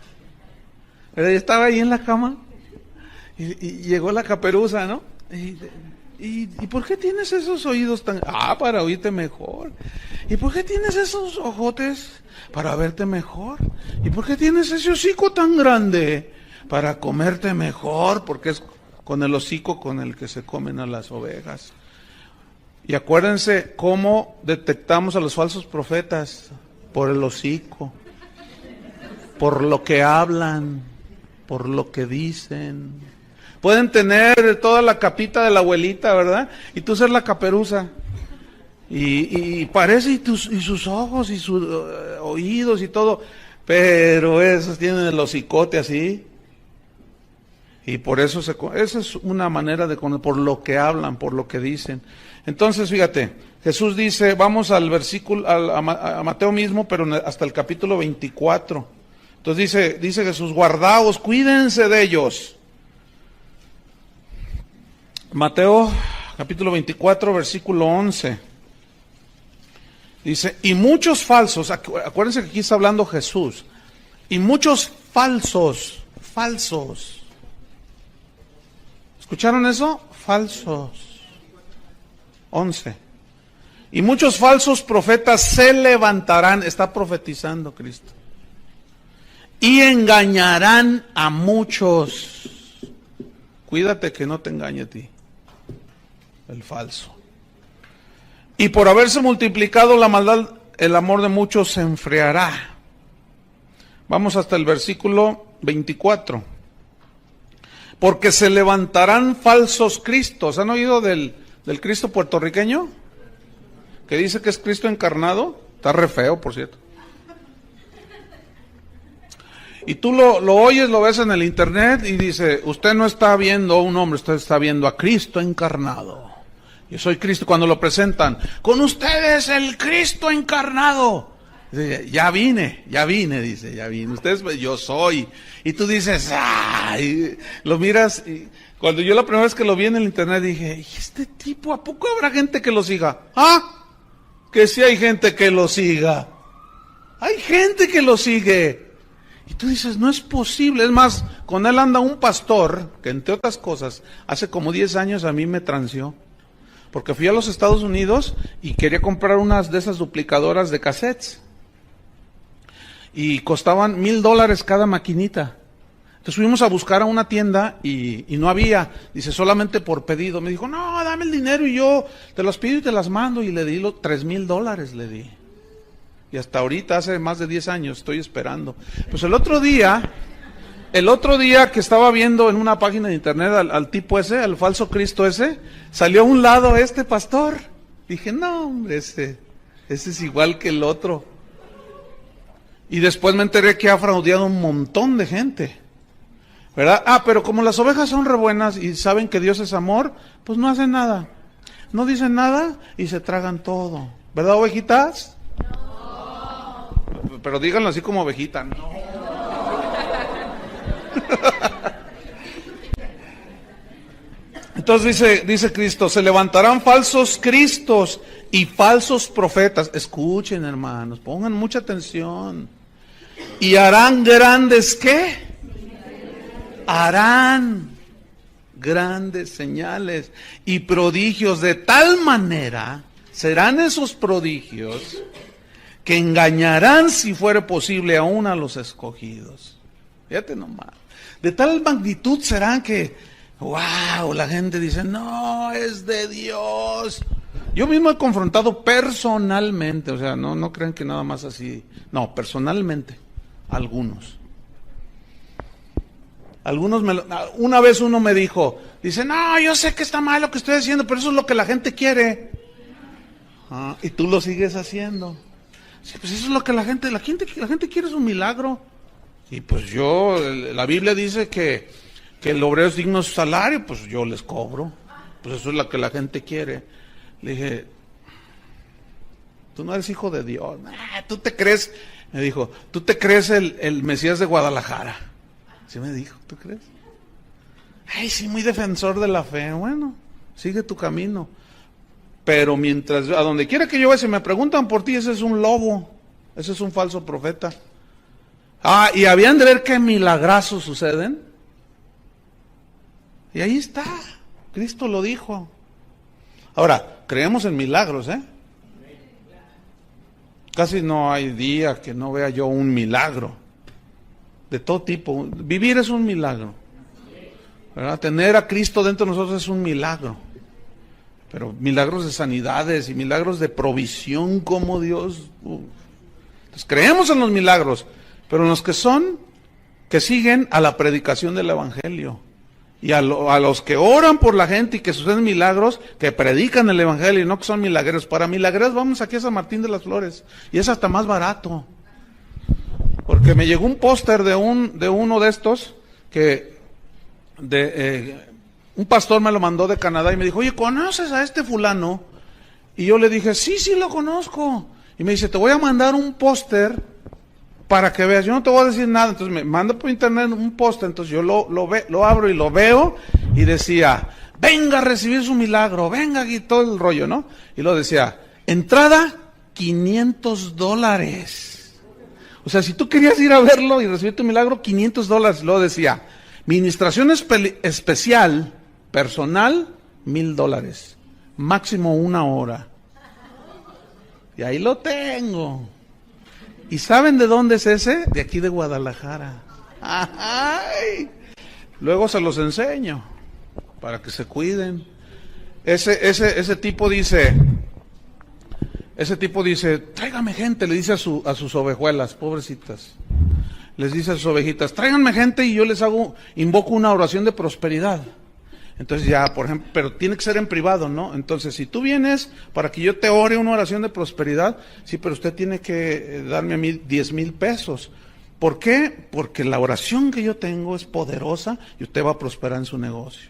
Pero ella estaba ahí en la cama y llegó la caperuza, ¿no? ¿Y por qué tienes esos oídos tan... para oírte mejor. ¿Y por qué tienes esos ojotes? Para verte mejor. ¿Y por qué tienes ese hocico tan grande? Para comerte mejor, porque es con el hocico con el que se comen a las ovejas. Y acuérdense cómo detectamos a los falsos profetas: por el hocico, por lo que hablan, por lo que dicen. Pueden tener toda la capita de la abuelita, ¿verdad? Y tú ser la caperuza. Y parece, y sus ojos, y sus oídos y todo, pero esos tienen el hocicote así. Y por eso esa es una manera de conocer, por lo que hablan, por lo que dicen. Entonces, fíjate, Jesús dice, vamos al versículo, a Mateo mismo, pero hasta el capítulo 24. Entonces dice Jesús, guardaos, cuídense de ellos. Mateo capítulo 24, versículo 11. Dice, y muchos falsos, acuérdense que aquí está hablando Jesús, y muchos falsos. ¿Escucharon eso? Falsos. 11. Y muchos falsos profetas se levantarán, está profetizando Cristo, y engañarán a muchos. Cuídate que no te engañe a ti, el falso. Y por haberse multiplicado la maldad, el amor de muchos se enfriará. Vamos hasta el versículo 24. Porque se levantarán falsos cristos. ¿Han oído del Cristo puertorriqueño? Que dice que es Cristo encarnado. Está re feo, por cierto. Y tú lo oyes, lo ves en el internet y dice, usted no está viendo a un hombre, usted está viendo a Cristo encarnado. Yo soy Cristo. Cuando lo presentan, con ustedes el Cristo encarnado. Dice, ya vine, dice, ya vine. Ustedes, yo soy. Y tú dices, ¡ay! Lo miras. Y cuando yo la primera vez que lo vi en el internet dije, ¿y este tipo, a poco habrá gente que lo siga? Que sí hay gente que lo siga. Hay gente que lo sigue. Y tú dices, no es posible. Es más, con él anda un pastor que, entre otras cosas, hace como 10 años a mí me transió. Porque fui a los Estados Unidos y quería comprar unas de esas duplicadoras de cassettes. Y costaban $1,000 cada maquinita. Entonces fuimos a buscar a una tienda y no había. Dice, solamente por pedido. Me dijo, no, dame el dinero y yo te los pido y te las mando. Y le di $3,000, le di. Y hasta ahorita, hace más de 10 años, estoy esperando. Pues el otro día que estaba viendo en una página de internet al tipo ese, al falso Cristo ese, salió a un lado este pastor. Dije, no, hombre, ese es igual que el otro. Y después me enteré que ha fraudeado un montón de gente, ¿verdad? Pero como las ovejas son re buenas y saben que Dios es amor, pues no hacen nada. No dicen nada y se tragan todo. ¿Verdad, ovejitas? No. Pero díganlo así como ovejita, no. Entonces dice Cristo, se levantarán falsos cristos y falsos profetas. Escuchen, hermanos, pongan mucha atención. Y harán grandes, ¿qué? Harán grandes señales y prodigios, de tal manera serán esos prodigios que engañarán, si fuere posible, aún a los escogidos. Fíjate nomás. De tal magnitud serán que, wow, la gente dice, no, es de Dios. Yo mismo he confrontado personalmente, o sea, no crean que nada más así, no, personalmente, algunos. Una vez uno me dijo, dice, no, yo sé que está mal lo que estoy haciendo, pero eso es lo que la gente quiere. Y tú lo sigues haciendo. Sí, pues eso es lo que la gente quiere, es un milagro. Y pues la Biblia dice que el obrero es digno de su salario, pues yo les cobro. Pues eso es lo que la gente quiere. Le dije, tú no eres hijo de Dios. Tú te crees, me dijo, tú te crees el Mesías de Guadalajara. ¿Sí me dijo? ¿Tú crees? Ay, sí, muy defensor de la fe. Bueno, sigue tu camino. Pero mientras, a donde quiera que yo vaya, si me preguntan por ti, ese es un lobo. Ese es un falso profeta. Y habían de ver qué milagrazos suceden. Y ahí está. Cristo lo dijo. Ahora, creemos en milagros, ¿eh? Casi no hay día que no vea yo un milagro. De todo tipo. Vivir es un milagro, ¿verdad? Tener a Cristo dentro de nosotros es un milagro. Pero milagros de sanidades y milagros de provisión como Dios. Entonces creemos en los milagros, pero en los que siguen a la predicación del Evangelio. Y a los que oran por la gente y que suceden milagros, que predican el Evangelio y no que son milagreros. Para milagreros vamos aquí a San Martín de las Flores. Y es hasta más barato. Porque me llegó un póster de uno de estos un pastor me lo mandó de Canadá y me dijo, oye, ¿conoces a este fulano? Y yo le dije, sí lo conozco. Y me dice, te voy a mandar un póster para que veas. Yo no te voy a decir nada. Entonces me manda por internet un póster. Entonces yo lo abro y lo veo y decía, venga a recibir su milagro, venga aquí, todo el rollo, ¿no? Y lo decía, entrada $500. O sea, si tú querías ir a verlo y recibir tu milagro, $500. Lo decía, ministración especial, personal, $1,000. Máximo 1 hora. Y ahí lo tengo. ¿Y saben de dónde es ese? De aquí de Guadalajara. ¡Ay! Luego se los enseño, para que se cuiden. Ese tipo dice, tráigame gente, le dice a sus ovejuelas, pobrecitas. Les dice a sus ovejitas, tráiganme gente y yo les invoco una oración de prosperidad. Entonces ya, por ejemplo, pero tiene que ser en privado, ¿no? Entonces, si tú vienes para que yo te ore una oración de prosperidad, sí, pero usted tiene que darme a mí 10,000 pesos. ¿Por qué? Porque la oración que yo tengo es poderosa y usted va a prosperar en su negocio.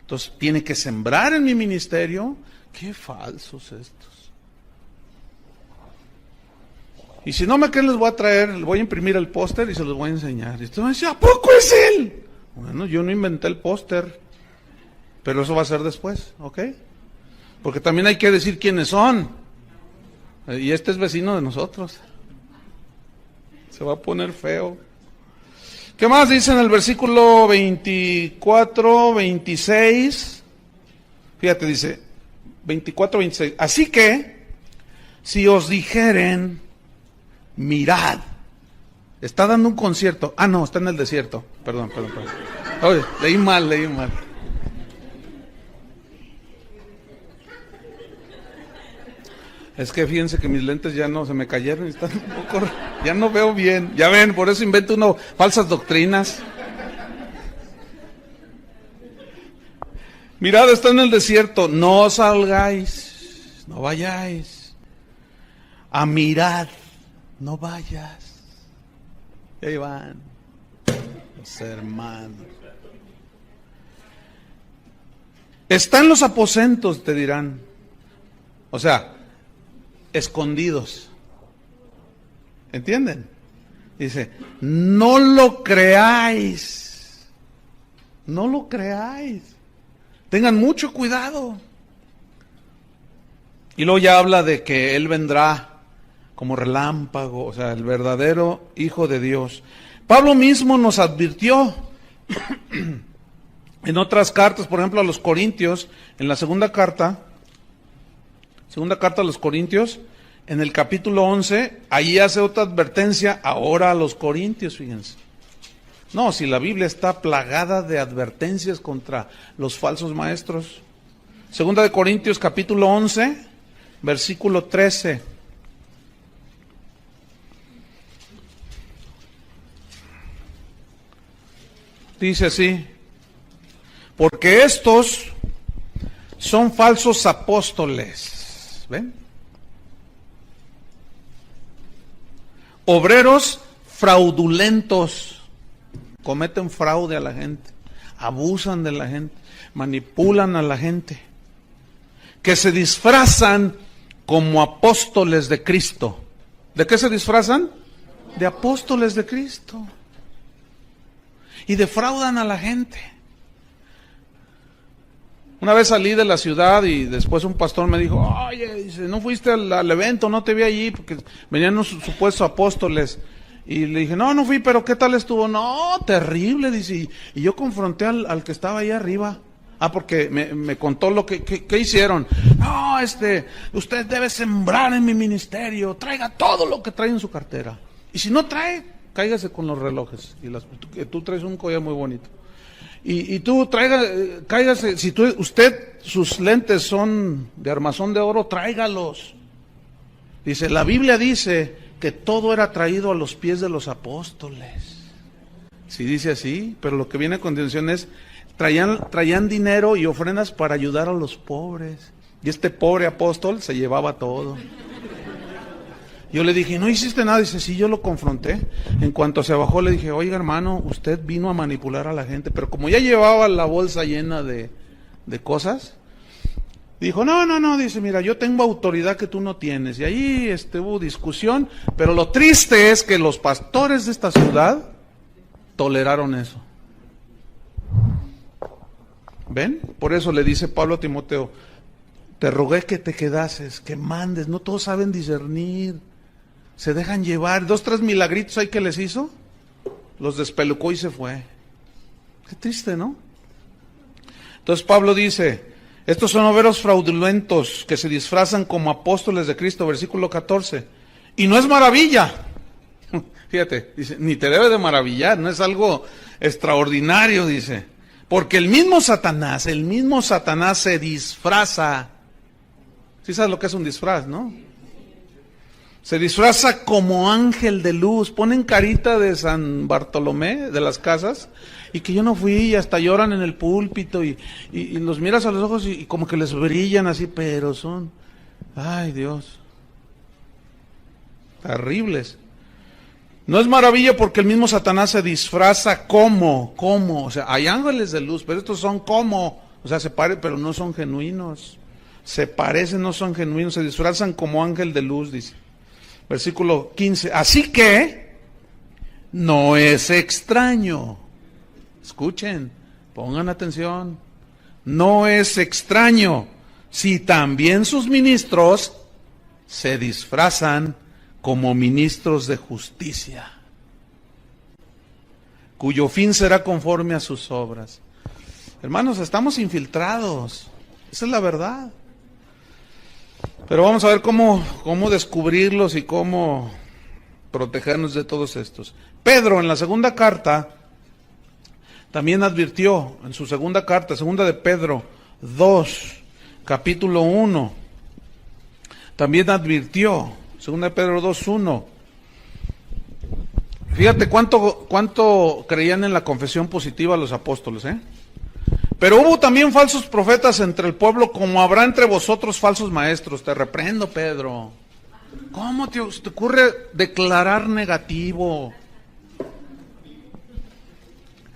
Entonces, tiene que sembrar en mi ministerio. Qué falsos estos. Y si no me creen, les voy a traer, les voy a imprimir el póster y se los voy a enseñar. Y usted me dice, ¿a poco es él? Bueno, yo no inventé el póster, pero eso va a ser después, ¿ok? Porque también hay que decir quiénes son. Y este es vecino de nosotros. Se va a poner feo. ¿Qué más dice en el versículo 24, 26? Fíjate, dice 24, 26. Así que, si os dijeren, mirad. Está dando un concierto. No, está en el desierto. Perdón. Oye, leí mal. Es que fíjense que mis lentes ya no se me cayeron, están un poco, ya no veo bien. Ya ven, por eso invento uno falsas doctrinas. Mirad, está en el desierto, no salgáis, no vayáis. A mirar, no vayas. Y ahí van los hermanos. Están los aposentos, te dirán. O sea, escondidos. ¿Entienden? Dice, no lo creáis. No lo creáis. Tengan mucho cuidado. Y luego ya habla de que Él vendrá como relámpago, o sea, el verdadero Hijo de Dios. Pablo mismo nos advirtió en otras cartas, por ejemplo a los Corintios, en la segunda carta a los Corintios, en el capítulo 11, ahí hace otra advertencia ahora a los Corintios, fíjense. No, si la Biblia está plagada de advertencias contra los falsos maestros. Segunda de Corintios capítulo 11, versículo 13. Dice así, porque estos son falsos apóstoles, ¿ven? Obreros fraudulentos. Cometen fraude a la gente, abusan de la gente, manipulan a la gente, que se disfrazan como apóstoles de Cristo. ¿De qué se disfrazan? De apóstoles de Cristo. Y defraudan a la gente. Una vez salí de la ciudad y después un pastor me dijo, oye, dice, ¿no fuiste al evento? No te vi allí porque venían unos supuestos apóstoles. Y le dije, no fui, pero ¿qué tal estuvo? No, terrible, dice. Y yo confronté al que estaba ahí arriba. Porque me contó lo que hicieron. No, usted debe sembrar en mi ministerio. Traiga todo lo que trae en su cartera. Y si no trae, cáigase con los relojes. Tú traes un collar muy bonito. Y tú cáigase. Si sus lentes son de armazón de oro, tráigalos. Dice, la Biblia dice que todo era traído a los pies de los apóstoles. Sí dice así, pero lo que viene a continuación es, traían dinero y ofrendas para ayudar a los pobres. Y este pobre apóstol se llevaba todo. Yo le dije, ¿no hiciste nada? Dice, sí, yo lo confronté. En cuanto se bajó le dije, oiga hermano, usted vino a manipular a la gente. Pero como ya llevaba la bolsa llena de cosas, dijo, no, dice, mira, yo tengo autoridad que tú no tienes. Y ahí hubo discusión, pero lo triste es que los pastores de esta ciudad toleraron eso. ¿Ven? Por eso le dice Pablo a Timoteo, te rogué que te quedases, que mandes, no todos saben discernir, se dejan llevar. 2, 3 milagritos ahí que les hizo, los despelucó y se fue. Qué triste, ¿no? Entonces Pablo dice, estos son obreros fraudulentos que se disfrazan como apóstoles de Cristo, versículo 14. Y no es maravilla. Fíjate, dice, ni te debe de maravillar, no es algo extraordinario, dice. Porque el mismo Satanás se disfraza. ¿Sí sabes lo que es un disfraz, no? Se disfraza como ángel de luz. Ponen carita de San Bartolomé, de las casas, y que yo no fui, y hasta lloran en el púlpito, y los miras a los ojos y como que les brillan así, pero son, ay Dios, terribles. No es maravilla porque el mismo Satanás se disfraza como, o sea, hay ángeles de luz, pero estos son como, o sea, se parecen, pero no son genuinos. Se parecen, no son genuinos, se disfrazan como ángel de luz, dice. Versículo 15. Así que no es extraño. Escuchen, pongan atención. No es extraño si también sus ministros se disfrazan como ministros de justicia, cuyo fin será conforme a sus obras. Hermanos, estamos infiltrados. Esa es la verdad. Pero vamos a ver cómo descubrirlos y cómo protegernos de todos estos. Pedro en la segunda carta también advirtió, en su segunda carta, segunda de Pedro 2, capítulo 1, también advirtió, 2 Pedro 2:1. Fíjate cuánto creían en la confesión positiva los apóstoles, ¿eh? Pero hubo también falsos profetas entre el pueblo, como habrá entre vosotros falsos maestros. Te reprendo, Pedro. ¿Cómo te ocurre declarar negativo?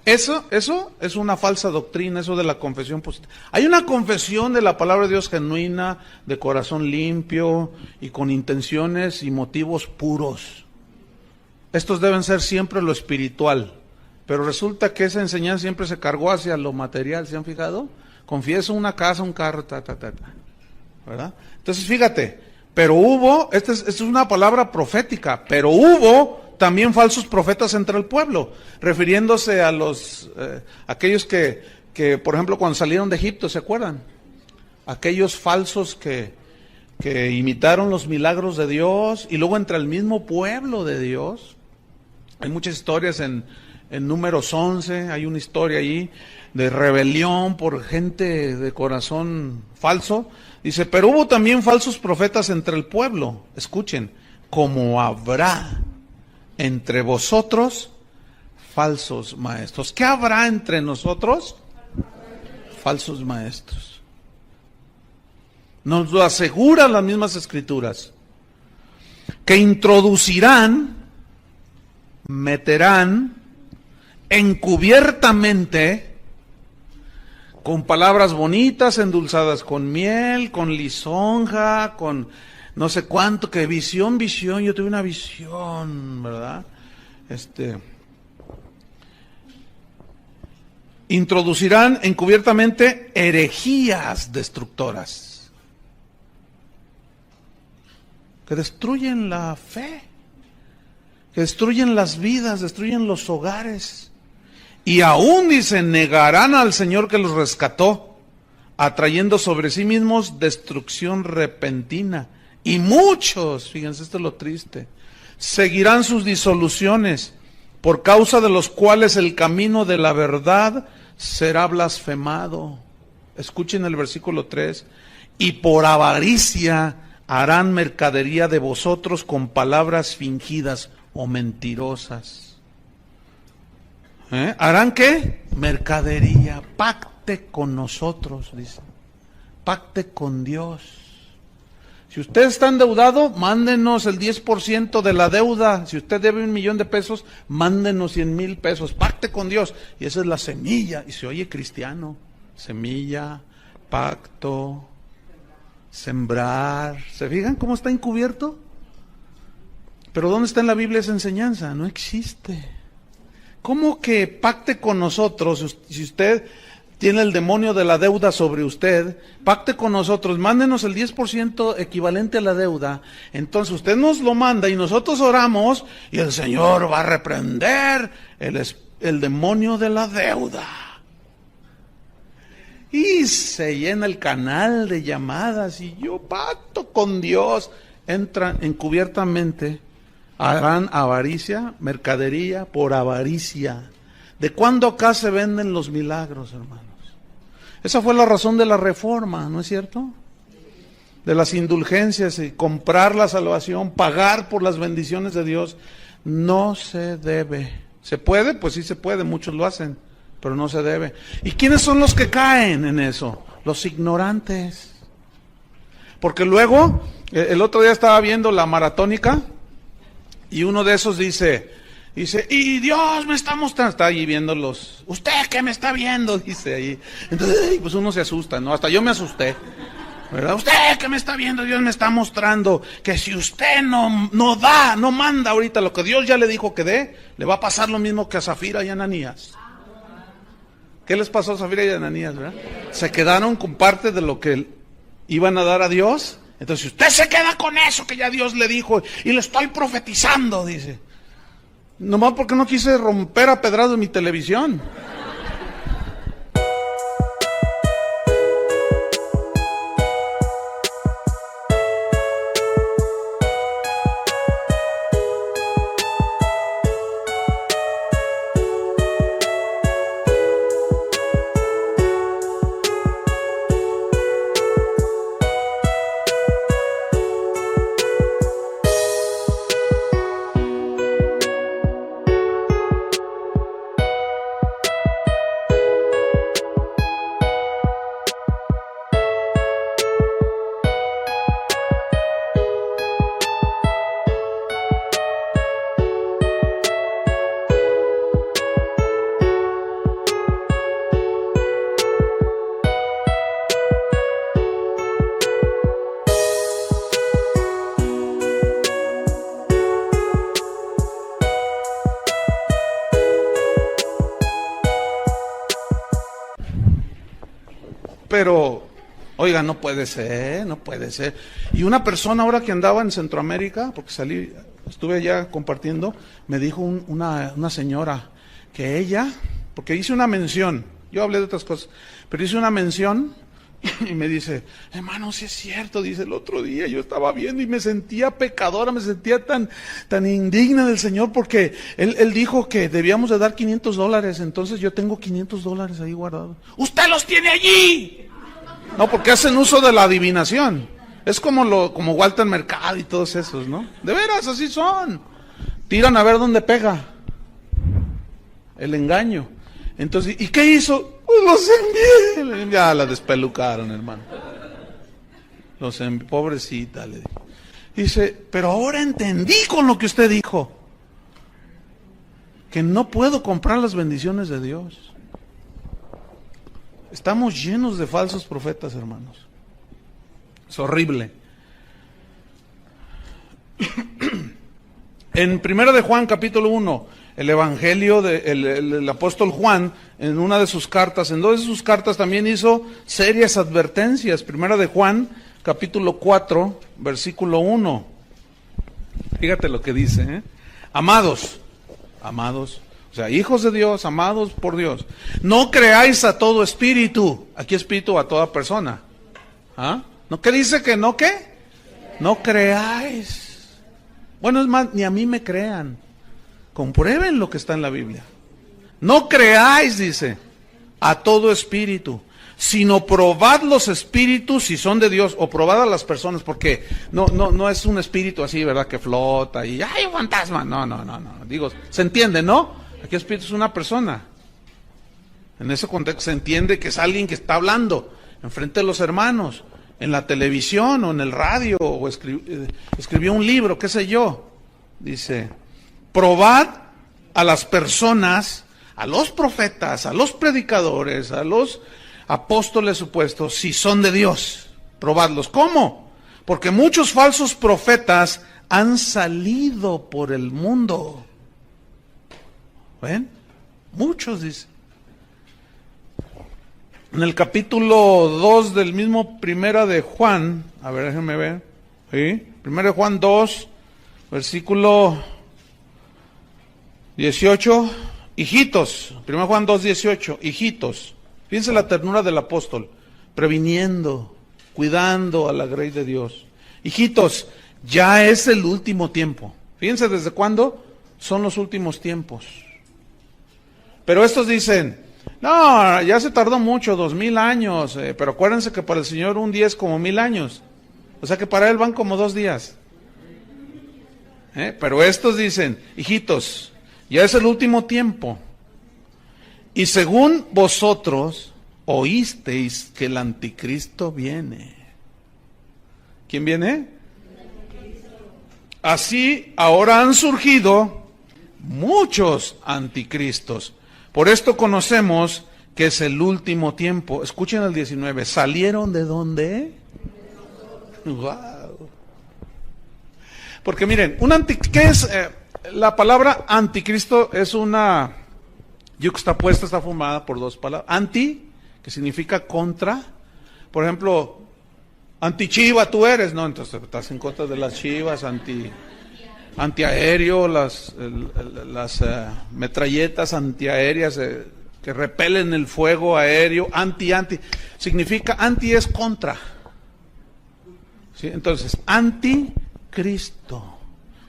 Eso es una falsa doctrina, eso de la confesión positiva. Hay una confesión de la palabra de Dios genuina, de corazón limpio y con intenciones y motivos puros. Estos deben ser siempre lo espiritual. Pero resulta que esa enseñanza siempre se cargó hacia lo material, ¿se han fijado? Confieso una casa, un carro, ¿verdad? Entonces fíjate, pero hubo, esta es una palabra profética, pero hubo también falsos profetas entre el pueblo, refiriéndose a los aquellos que, por ejemplo, cuando salieron de Egipto, ¿se acuerdan? Aquellos falsos que imitaron los milagros de Dios, y luego entre el mismo pueblo de Dios. Hay muchas historias en Números 11, hay una historia allí de rebelión por gente de corazón falso. Dice, pero hubo también falsos profetas entre el pueblo. Escuchen, como habrá entre vosotros falsos maestros. ¿Qué habrá entre nosotros? Falsos maestros. Nos lo aseguran las mismas escrituras. Que introducirán, meterán encubiertamente, con palabras bonitas, endulzadas con miel, con lisonja, con no sé cuánto, que visión, yo tuve una visión, ¿verdad? Introducirán encubiertamente herejías destructoras, que destruyen la fe, que destruyen las vidas, destruyen los hogares. Y aún, dice, negarán al Señor que los rescató, atrayendo sobre sí mismos destrucción repentina. Y muchos, fíjense, esto es lo triste, seguirán sus disoluciones, por causa de los cuales el camino de la verdad será blasfemado. Escuchen el versículo 3. Y por avaricia harán mercadería de vosotros con palabras fingidas o mentirosas. ¿Harán qué? Mercadería. Pacte con nosotros, dice. Pacte con Dios. Si usted está endeudado, mándenos el 10% de la deuda. Si usted debe 1,000,000 de pesos, mándenos 100,000 pesos. Pacte con Dios. Y esa es la semilla. Y se oye cristiano. Semilla, pacto, sembrar. ¿Se fijan cómo está encubierto? Pero ¿dónde está en la Biblia esa enseñanza? No existe. ¿Cómo que pacte con nosotros? Si usted tiene el demonio de la deuda sobre usted, pacte con nosotros, mándenos el 10% equivalente a la deuda. Entonces usted nos lo manda y nosotros oramos y el Señor va a reprender el demonio de la deuda. Y se llena el canal de llamadas y yo pacto con Dios. Entran encubiertamente. Harán avaricia, mercadería por avaricia. ¿De cuándo acá se venden los milagros, hermanos? Esa fue la razón de la reforma, ¿no es cierto? De las indulgencias y comprar la salvación, pagar por las bendiciones de Dios. No se debe. ¿Se puede? Pues sí se puede, muchos lo hacen, pero no se debe. ¿Y quiénes son los que caen en eso? Los ignorantes. Porque luego, el otro día estaba viendo la maratónica, y uno de esos dice, y Dios me está mostrando, está allí viéndolos, ¿usted qué me está viendo? Dice ahí. Entonces, pues uno se asusta, ¿no? Hasta yo me asusté, ¿verdad? ¿Usted qué me está viendo? Dios me está mostrando que si usted no manda ahorita lo que Dios ya le dijo que dé, le va a pasar lo mismo que a Zafira y a Ananías. ¿Qué les pasó a Zafira y a Ananías, verdad? Se quedaron con parte de lo que iban a dar a Dios. Entonces, si usted se queda con eso que ya Dios le dijo y le estoy profetizando, dice, nomás porque no quise romper a pedradas mi televisión. pero, oiga, no puede ser, no puede ser. Y una persona ahora que andaba en Centroamérica, porque estuve allá compartiendo, me dijo una señora que ella, porque hice una mención, yo hablé de otras cosas, pero hice una mención y me dice, hermano, sí es cierto, dice, el otro día yo estaba viendo y me sentía pecadora, me sentía tan indigna del Señor porque él dijo que debíamos de dar $500, entonces yo tengo $500 ahí guardados. ¡Usted los tiene allí! No, porque hacen uso de la adivinación. Es como Walter Mercado y todos esos, ¿no? De veras, así son. Tiran a ver dónde pega el engaño. Entonces, ¿y qué hizo? Pues los envié. Ya la despelucaron, hermano. Pobrecita, le dijo. Dice, pero ahora entendí con lo que usted dijo, que no puedo comprar las bendiciones de Dios. Estamos llenos de falsos profetas, hermanos. Es horrible. En 1 de Juan, capítulo 1, el evangelio del apóstol Juan, en una de sus cartas, en dos de sus cartas también hizo serias advertencias. 1 de Juan, capítulo 4, versículo 1. Fíjate lo que dice, Amados, o sea, hijos de Dios, amados por Dios, no creáis a todo espíritu. Aquí espíritu a toda persona. ¿Ah? ¿No qué dice que no qué? No creáis. Bueno, es más, ni a mí me crean. Comprueben lo que está en la Biblia. No creáis, dice, a todo espíritu, sino probad los espíritus si son de Dios, o probad a las personas, porque no es un espíritu así, ¿verdad? Que flota y ¡ay, un fantasma! No. Digo, ¿se entiende, no? Aquí espíritu es una persona. En ese contexto se entiende que es alguien que está hablando enfrente de los hermanos, en la televisión o en el radio, o escribió un libro, qué sé yo. Dice, probad a las personas, a los profetas, a los predicadores, a los apóstoles supuestos, si son de Dios. Probadlos. ¿Cómo? Porque muchos falsos profetas han salido por el mundo. ¿Ven? Muchos, dice. En el capítulo 2 del mismo 1 de Juan, a ver, déjenme ver, ¿sí? 1 de Juan 2, versículo 18, hijitos, 1 Juan 2, 18, hijitos, fíjense la ternura del apóstol, previniendo, cuidando a la grey de Dios. Hijitos, ya es el último tiempo. Fíjense desde cuándo son los últimos tiempos. Pero estos dicen, no, ya se tardó mucho, 2000 años, pero acuérdense que para el Señor un día es como 1000 años. O sea que para Él van como 2 días. Pero estos dicen, hijitos, ya es el último tiempo. Y según vosotros oísteis que el anticristo viene. ¿Quién viene? Así ahora han surgido muchos anticristos. Por esto conocemos que es el último tiempo. Escuchen el 19. ¿Salieron de dónde? Wow. Porque miren, ¿qué es? La palabra anticristo es una yuxtapuesta, está formada por dos palabras. Anti, que significa contra. Por ejemplo, antichiva tú eres, ¿no? Entonces estás en contra de las chivas, antiaéreo, las metralletas antiaéreas que repelen el fuego aéreo, anti, significa, anti es contra. ¿Sí? Entonces, anticristo.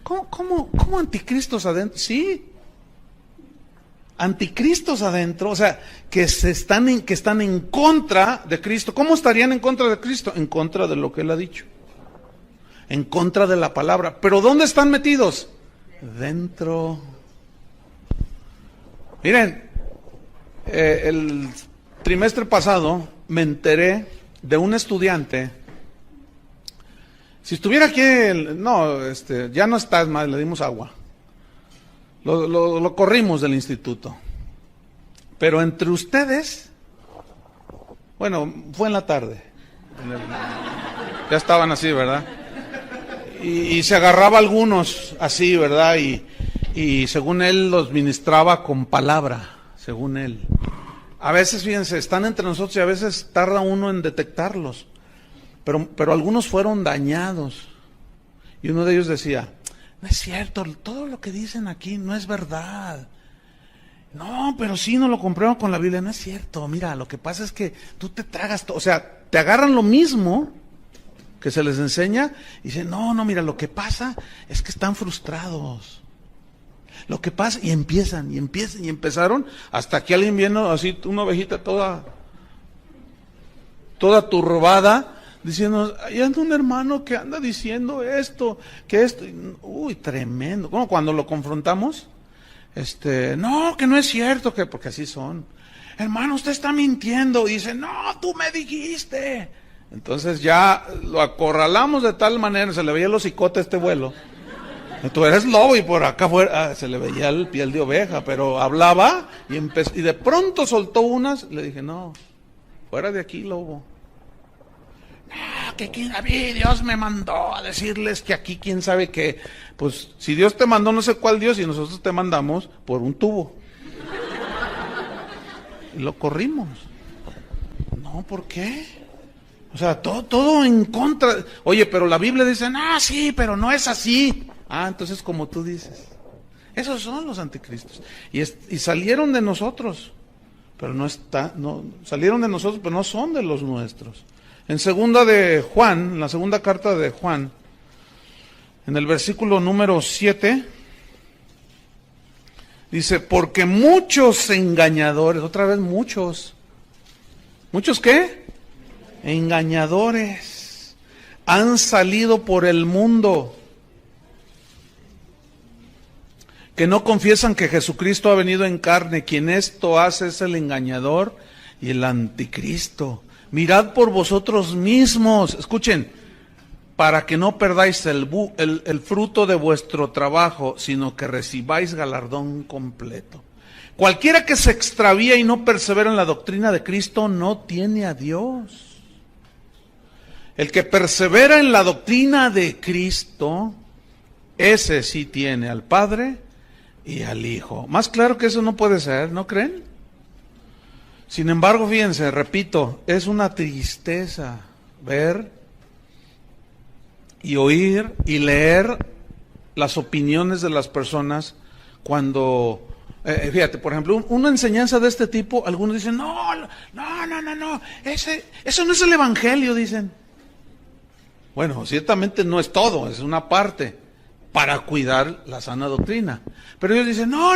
¿Cómo anticristos adentro? Sí, anticristos adentro, o sea, que están en contra de Cristo. ¿Cómo estarían en contra de Cristo? En contra de lo que Él ha dicho. En contra de la palabra. ¿Pero dónde están metidos? Dentro. Miren, el trimestre pasado me enteré de un estudiante. Si estuviera aquí, ya no está más, le dimos agua. Lo corrimos del instituto. Pero entre ustedes, bueno, fue en la tarde. Ya estaban así, ¿verdad? Y se agarraba a algunos así, ¿verdad? Y según él los ministraba con palabra, según él. A veces, fíjense, están entre nosotros y a veces tarda uno en detectarlos. Pero algunos fueron dañados. Y uno de ellos decía, no es cierto, todo lo que dicen aquí no es verdad. No, pero sí nos lo comprueban con la Biblia. No es cierto, mira, lo que pasa es que tú te tragas todo. O sea, te agarran lo mismo que se les enseña y dicen, no, mira, lo que pasa es que están frustrados. Lo que pasa, y empezaron, hasta que alguien vino así, una ovejita toda turbada, diciendo, hay anda un hermano que anda diciendo esto, que esto, uy, tremendo. Como cuando lo confrontamos, no, que no es cierto, que porque así son. Hermano, usted está mintiendo. Y dice, no, tú me dijiste. Entonces ya lo acorralamos de tal manera, se le veía el hocicote a este vuelo. Tú eres lobo y por acá afuera se le veía el piel de oveja, pero hablaba y de pronto soltó unas. Le dije, no, fuera de aquí, lobo. No, que a mí Dios me mandó a decirles que aquí quién sabe qué. Pues si Dios te mandó no sé cuál Dios y nosotros te mandamos por un tubo. Y lo corrimos. No, ¿por qué? O sea, todo en contra. Oye, pero la Biblia dice, no, sí, pero no es así. Ah, entonces como tú dices. Esos son los anticristos. Y salieron de nosotros, pero salieron de nosotros, pero no son de los nuestros. En la segunda carta de Juan, en el versículo número 7, dice, porque muchos engañadores, otra vez ¿muchos qué? Engañadores han salido por el mundo, que no confiesan que Jesucristo ha venido en carne. Quien esto hace es el engañador y el anticristo. Mirad por vosotros mismos, escuchen, para que no perdáis el fruto de vuestro trabajo, sino que recibáis galardón completo. Cualquiera que se extravía y no persevera en la doctrina de Cristo no tiene a Dios. El que persevera en la doctrina de Cristo, ese sí tiene al Padre y al Hijo. Más claro que eso no puede ser, ¿no creen? Sin embargo, fíjense, repito, es una tristeza ver y oír y leer las opiniones de las personas cuando, fíjate, por ejemplo, una enseñanza de este tipo, algunos dicen, no, eso no es el Evangelio, dicen. Bueno, ciertamente no es todo, es una parte para cuidar la sana doctrina. Pero ellos dicen, no,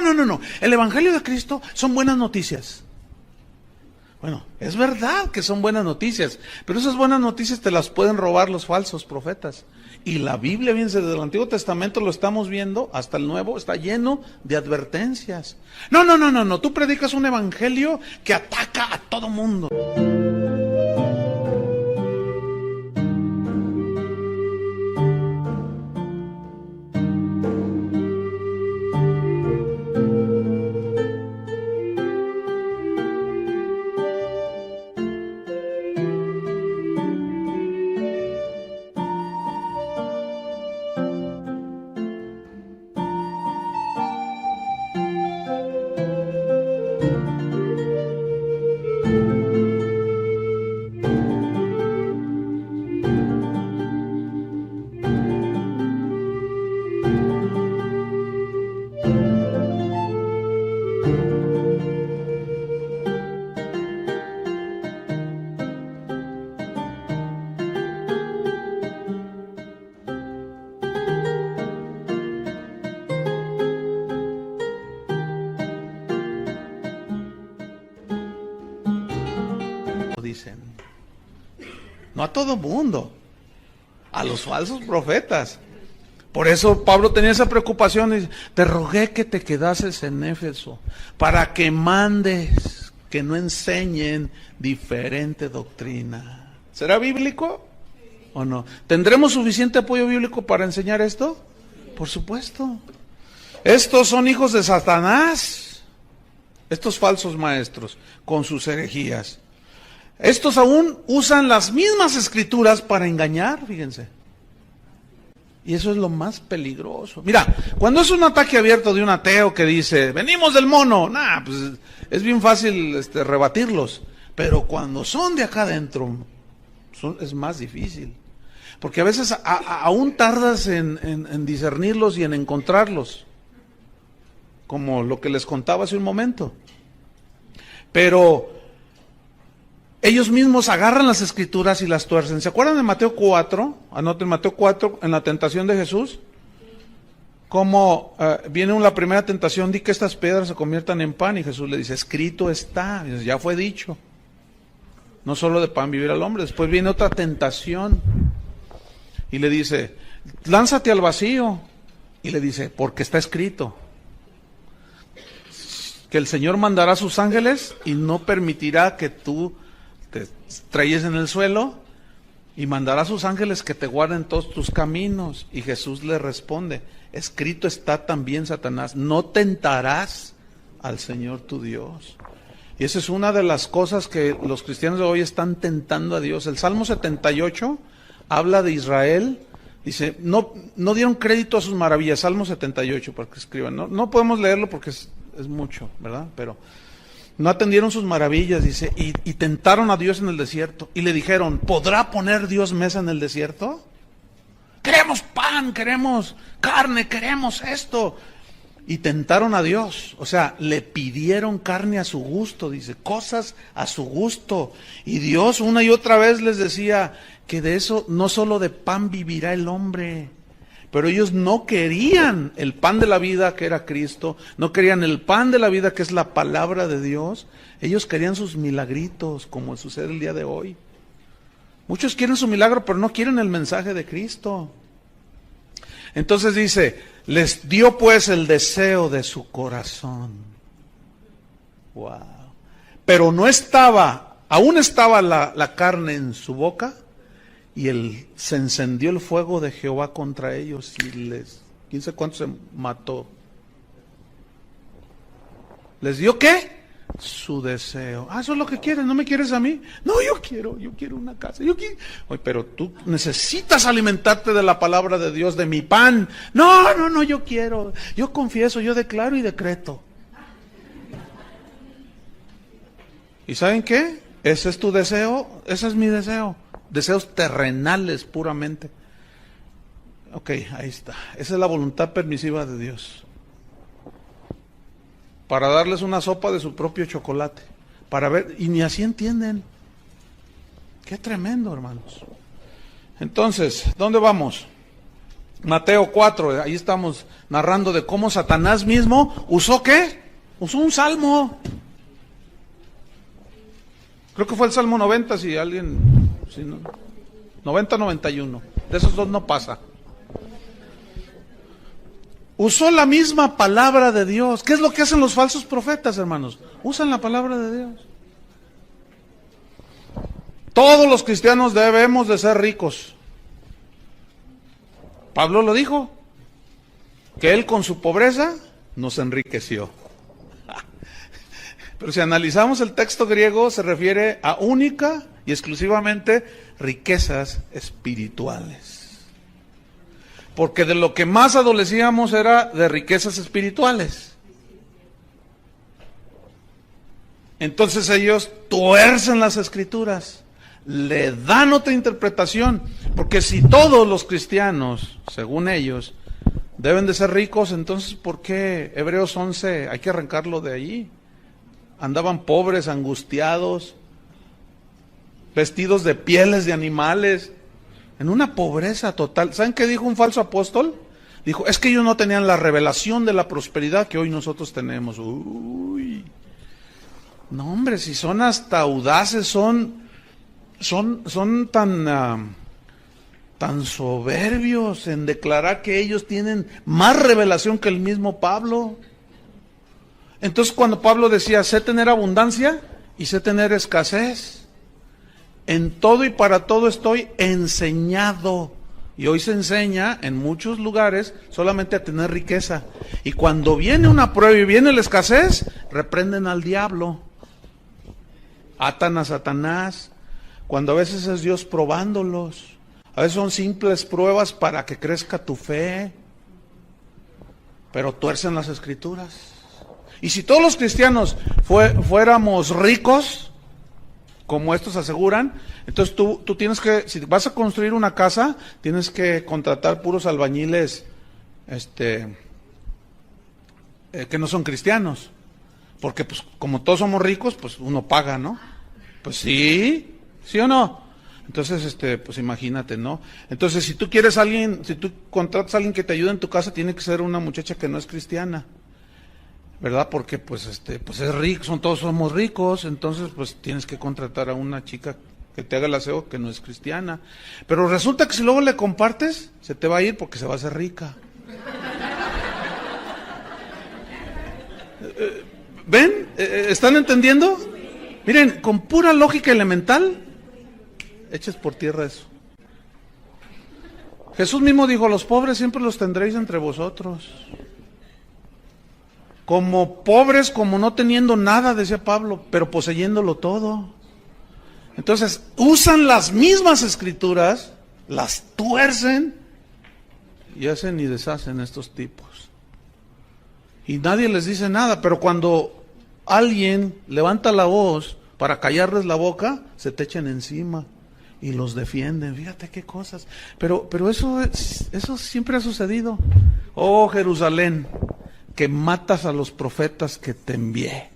el Evangelio de Cristo son buenas noticias. Bueno, es verdad que son buenas noticias, pero esas buenas noticias te las pueden robar los falsos profetas. Y la Biblia, bien, desde el Antiguo Testamento lo estamos viendo, hasta el Nuevo, está lleno de advertencias. No, tú predicas un evangelio que ataca a todo mundo. Dicen, no a todo mundo, a los falsos profetas. Por eso Pablo tenía esa preocupación y dice, te rogué que te quedases en Éfeso para que mandes que no enseñen diferente doctrina. ¿Será bíblico o no? ¿Tendremos suficiente apoyo bíblico para enseñar esto? Por supuesto. Estos son hijos de Satanás, estos falsos maestros con sus herejías. Estos aún usan las mismas escrituras para engañar, fíjense. Y eso es lo más peligroso. Mira, cuando es un ataque abierto de un ateo que dice, venimos del mono, pues es bien fácil rebatirlos. Pero cuando son de acá adentro, es más difícil. Porque a veces aún tardas en discernirlos y en encontrarlos. Como lo que les contaba hace un momento. Pero ellos mismos agarran las escrituras y las tuercen. ¿Se acuerdan de Mateo 4? Anoten Mateo 4, en la tentación de Jesús. Como viene la primera tentación, di que estas piedras se conviertan en pan. Y Jesús le dice, escrito está. Y dice, ya fue dicho. No solo de pan vivir el hombre. Después viene otra tentación. Y le dice, lánzate al vacío. Y le dice, porque está escrito. Que el Señor mandará a sus ángeles y no permitirá que tú te estrelles en el suelo, y mandará a sus ángeles que te guarden todos tus caminos. Y Jesús le responde, escrito está también, Satanás, no tentarás al Señor tu Dios. Y esa es una de las cosas que los cristianos de hoy están tentando a Dios. El Salmo 78 habla de Israel, dice, no dieron crédito a sus maravillas. Salmo 78, para que escriban. No podemos leerlo porque es mucho, ¿verdad? Pero no atendieron sus maravillas, dice, y tentaron a Dios en el desierto. Y le dijeron, ¿podrá poner Dios mesa en el desierto? Queremos pan, queremos carne, queremos esto. Y tentaron a Dios, o sea, le pidieron carne a su gusto, dice, cosas a su gusto. Y Dios una y otra vez les decía que de eso, no solo de pan vivirá el hombre. Pero ellos no querían el pan de la vida, que era Cristo, no querían el pan de la vida, que es la palabra de Dios. Ellos querían sus milagritos, como sucede el día de hoy. Muchos quieren su milagro, pero no quieren el mensaje de Cristo. Entonces dice, les dio pues el deseo de su corazón. Wow. Pero aún estaba la carne en su boca, y se encendió el fuego de Jehová contra ellos, y quién sabe cuánto se mató. ¿Les dio qué? Su deseo. Eso es lo que quieres, ¿no me quieres a mí? No, yo quiero una casa. Oye, pero tú necesitas alimentarte de la palabra de Dios, de mi pan. No, yo quiero. Yo confieso, yo declaro y decreto. ¿Y saben qué? Ese es tu deseo, ese es mi deseo. Deseos terrenales puramente. Ok, ahí está. Esa es la voluntad permisiva de Dios. Para darles una sopa de su propio chocolate. Para ver, y ni así entienden. Qué tremendo, hermanos. Entonces, ¿dónde vamos? Mateo 4, ahí estamos narrando de cómo Satanás mismo usó ¿qué? Usó un salmo. Creo que fue el Salmo 90, si alguien... 90-91, de esos dos no pasa. Usó la misma palabra de Dios. ¿Qué es lo que hacen los falsos profetas, hermanos? Usan la palabra de Dios. Todos los cristianos debemos de ser ricos. Pablo lo dijo, que él con su pobreza nos enriqueció. Pero si analizamos el texto griego, se refiere a única y exclusivamente riquezas espirituales. Porque de lo que más adolecíamos era de riquezas espirituales. Entonces ellos tuercen las escrituras, le dan otra interpretación. Porque si todos los cristianos, según ellos, deben de ser ricos, entonces ¿por qué Hebreos 11 hay que arrancarlo de ahí? Andaban pobres, angustiados, vestidos de pieles de animales, en una pobreza total. ¿Saben qué dijo un falso apóstol? Dijo, es que ellos no tenían la revelación de la prosperidad que hoy nosotros tenemos. Uy, no hombre, si son hasta audaces, son tan soberbios en declarar que ellos tienen más revelación que el mismo Pablo. Entonces cuando Pablo decía, sé tener abundancia y sé tener escasez, en todo y para todo estoy enseñado. Y hoy se enseña en muchos lugares solamente a tener riqueza. Y cuando viene una prueba y viene la escasez, reprenden al diablo. Atan a Satanás, cuando a veces es Dios probándolos. A veces son simples pruebas para que crezca tu fe, pero tuercen las Escrituras. Y si todos los cristianos fuéramos ricos, como estos aseguran, entonces tú tienes que, si vas a construir una casa, tienes que contratar puros albañiles que no son cristianos. Porque pues como todos somos ricos, pues uno paga, ¿no? Pues sí, ¿sí o no? Entonces, pues imagínate, ¿no? Entonces, si tú quieres a alguien, si tú contratas a alguien que te ayude en tu casa, tiene que ser una muchacha que no es cristiana, ¿verdad? Porque pues es rico, todos somos ricos, entonces pues tienes que contratar a una chica que te haga el aseo que no es cristiana. Pero resulta que si luego le compartes, se te va a ir porque se va a hacer rica. ¿Ven? ¿Están entendiendo? Miren, con pura lógica elemental, eches por tierra eso. Jesús mismo dijo, los pobres siempre los tendréis entre vosotros. Como pobres, como no teniendo nada, decía Pablo, pero poseyéndolo todo. Entonces, usan las mismas escrituras, las tuercen y hacen y deshacen estos tipos. Y nadie les dice nada, pero cuando alguien levanta la voz para callarles la boca, se te echan encima y los defienden. Fíjate qué cosas. Pero eso siempre ha sucedido. Oh, Jerusalén, que matas a los profetas que te envié.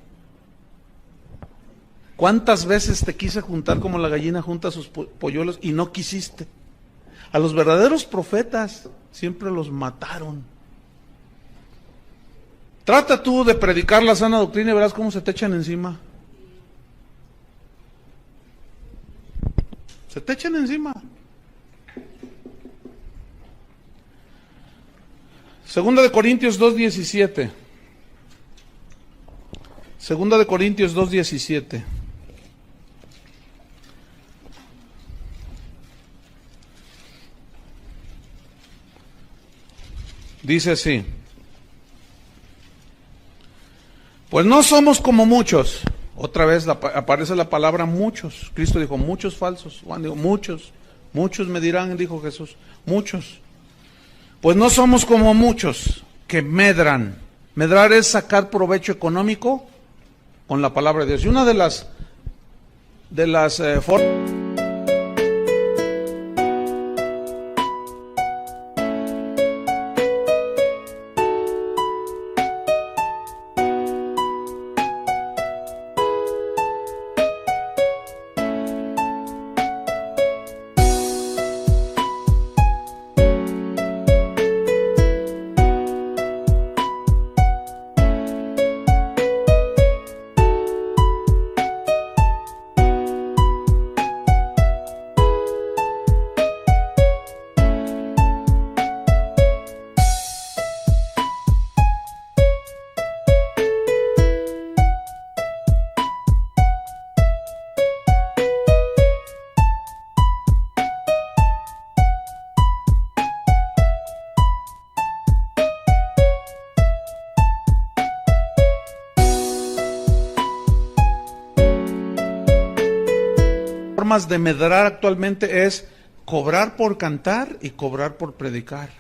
¿Cuántas veces te quise juntar como la gallina junta sus polluelos y no quisiste? A los verdaderos profetas siempre los mataron. Trata tú de predicar la sana doctrina y verás cómo se te echan encima. Se te echan encima. Segunda de Corintios 2:17. Segunda de Corintios 2:17. Dice así: pues no somos como muchos. Otra vez aparece la palabra muchos. Cristo dijo muchos falsos. Juan dijo muchos me dirán, dijo Jesús, muchos. Pues no somos como muchos que medran. Medrar es sacar provecho económico con la palabra de Dios. Y una de las formas de medrar actualmente es cobrar por cantar y cobrar por predicar.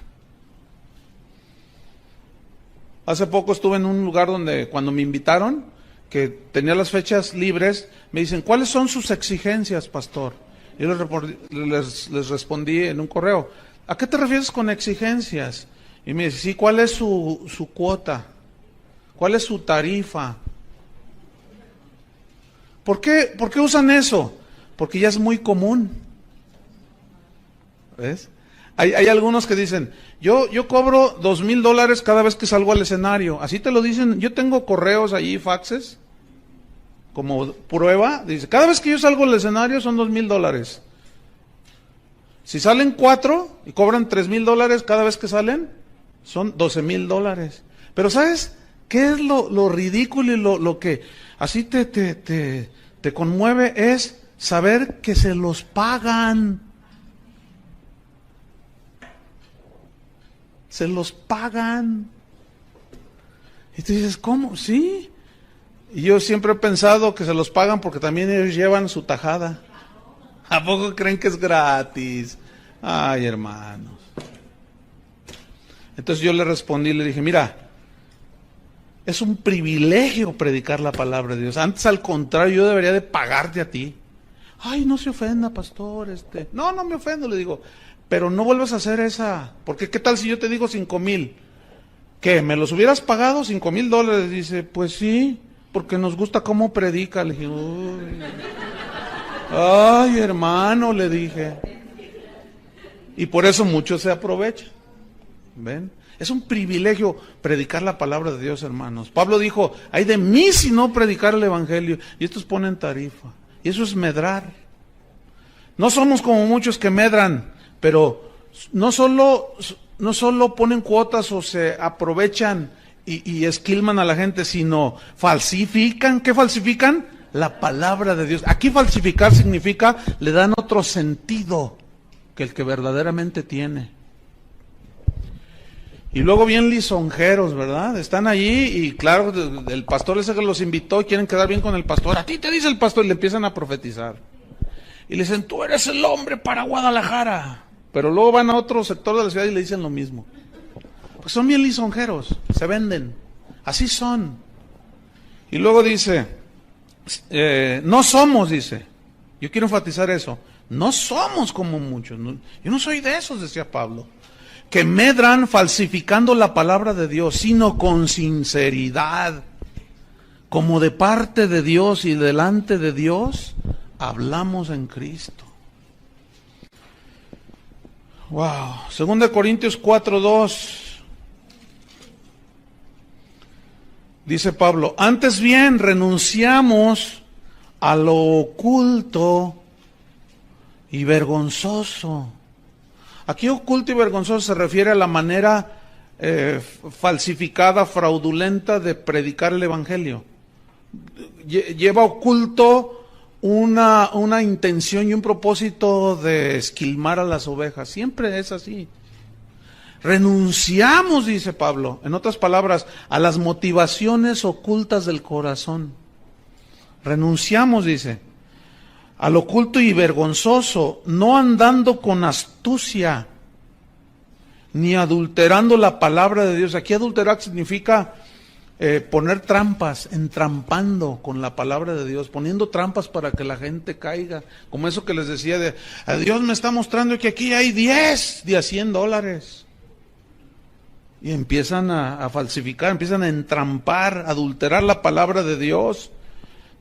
Hace poco estuve en un lugar donde cuando me invitaron, que tenía las fechas libres, me dicen, ¿cuáles son sus exigencias, pastor? Yo les respondí en un correo, ¿a qué te refieres con exigencias? Y me dice, sí, ¿cuál es su cuota? ¿Cuál es su tarifa? ¿Por qué usan eso? Porque ya es muy común. ¿Ves? Hay algunos que dicen, yo cobro $2,000 cada vez que salgo al escenario. Así te lo dicen. Yo tengo correos allí, faxes, como prueba. Dice, cada vez que yo salgo al escenario son $2,000. Si salen 4 y cobran $3,000 cada vez que salen, son $12,000. Pero ¿sabes qué es lo ridículo y lo que así te conmueve? Es saber que se los pagan. Se los pagan. Y tú dices, ¿cómo? Sí. Y yo siempre he pensado que se los pagan porque también ellos llevan su tajada. ¿A poco creen que es gratis? Ay, hermanos. Entonces yo le respondí, le dije, mira, es un privilegio predicar la palabra de Dios. Antes, al contrario, yo debería de pagarte a ti. Ay, no se ofenda, pastor. No, no me ofendo, le digo. Pero no vuelvas a hacer esa. Porque ¿qué tal si yo te digo 5,000? ¿Qué? ¿Me los hubieras pagado $5,000? Dice, pues sí, porque nos gusta cómo predica. Le dije, uy. Ay, hermano, le dije. Y por eso muchos se aprovechan. ¿Ven? Es un privilegio predicar la palabra de Dios, hermanos. Pablo dijo, ay de mí si no predicar el evangelio. Y estos ponen tarifa. Y eso es medrar. No somos como muchos que medran, pero no solo ponen cuotas o se aprovechan y esquilman a la gente, sino falsifican. ¿Qué falsifican? La palabra de Dios. Aquí falsificar significa, le dan otro sentido que el que verdaderamente tiene. Y luego bien lisonjeros, ¿verdad? Están allí y claro, el pastor ese que los invitó y quieren quedar bien con el pastor. A ti te dice el pastor y le empiezan a profetizar. Y le dicen, tú eres el hombre para Guadalajara. Pero luego van a otro sector de la ciudad y le dicen lo mismo. Pues son bien lisonjeros, se venden. Así son. Y luego dice, no somos, dice. Yo quiero enfatizar eso. No somos como muchos. Yo no soy de esos, decía Pablo. Que medran falsificando la palabra de Dios, sino con sinceridad, como de parte de Dios y delante de Dios, hablamos en Cristo. Wow. 2 Corintios 4:2. Dice Pablo, antes bien renunciamos a lo oculto y vergonzoso. Aquí oculto y vergonzoso se refiere a la manera falsificada, fraudulenta de predicar el evangelio. Lleva oculto una intención y un propósito de esquilmar a las ovejas. Siempre es así. Renunciamos, dice Pablo, en otras palabras, a las motivaciones ocultas del corazón. Renunciamos, dice, al oculto y vergonzoso, no andando con astucia, ni adulterando la palabra de Dios. Aquí adulterar significa poner trampas, entrampando con la palabra de Dios, poniendo trampas para que la gente caiga. Como eso que les decía de, a Dios me está mostrando que aquí hay 10 de $100. Y empiezan a falsificar, empiezan a entrampar, adulterar la palabra de Dios.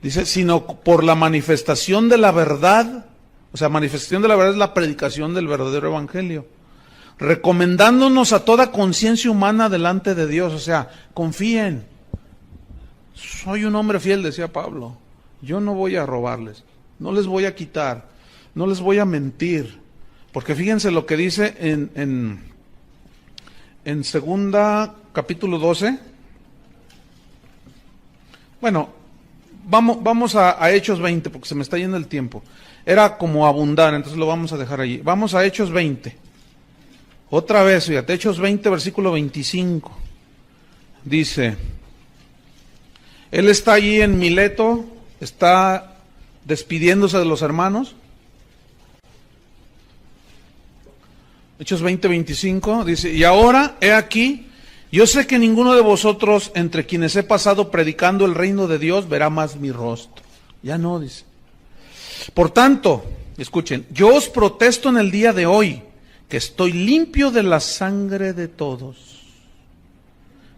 Dice, sino por la manifestación de la verdad, o sea, manifestación de la verdad es la predicación del verdadero evangelio, recomendándonos a toda conciencia humana delante de Dios, o sea, confíen. Soy un hombre fiel, decía Pablo, yo no voy a robarles, no les voy a quitar, no les voy a mentir, porque fíjense lo que dice en 2 capítulo 12, bueno, Vamos a Hechos 20, porque se me está yendo el tiempo. Era como abundar, entonces lo vamos a dejar allí. Vamos a Hechos 20. Otra vez, fíjate, Hechos 20, versículo 25. Dice, él está allí en Mileto, está despidiéndose de los hermanos. Hechos 20, 25, dice, y ahora, he aquí, yo sé que ninguno de vosotros, entre quienes he pasado predicando el reino de Dios, verá más mi rostro. Ya no, dice. Por tanto, escuchen, yo os protesto en el día de hoy, que estoy limpio de la sangre de todos.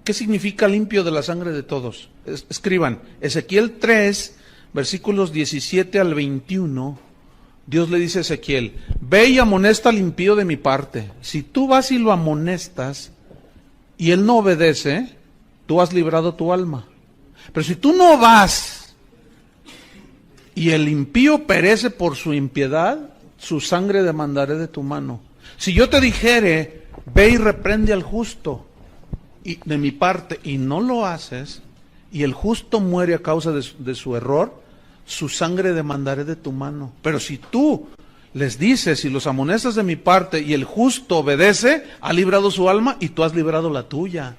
¿Qué significa limpio de la sangre de todos? Escriban, Ezequiel 3, versículos 17 al 21, Dios le dice a Ezequiel, ve y amonesta al impío de mi parte. Si tú vas y lo amonestas, y él no obedece, tú has librado tu alma. Pero si tú no vas y el impío perece por su impiedad, su sangre demandaré de tu mano. Si yo te dijere, ve y reprende al justo y de mi parte, y no lo haces, y el justo muere a causa de su error, su sangre demandaré de tu mano. Pero si tú les dices, y los amonestas de mi parte, y el justo obedece, ha librado su alma, y tú has librado la tuya.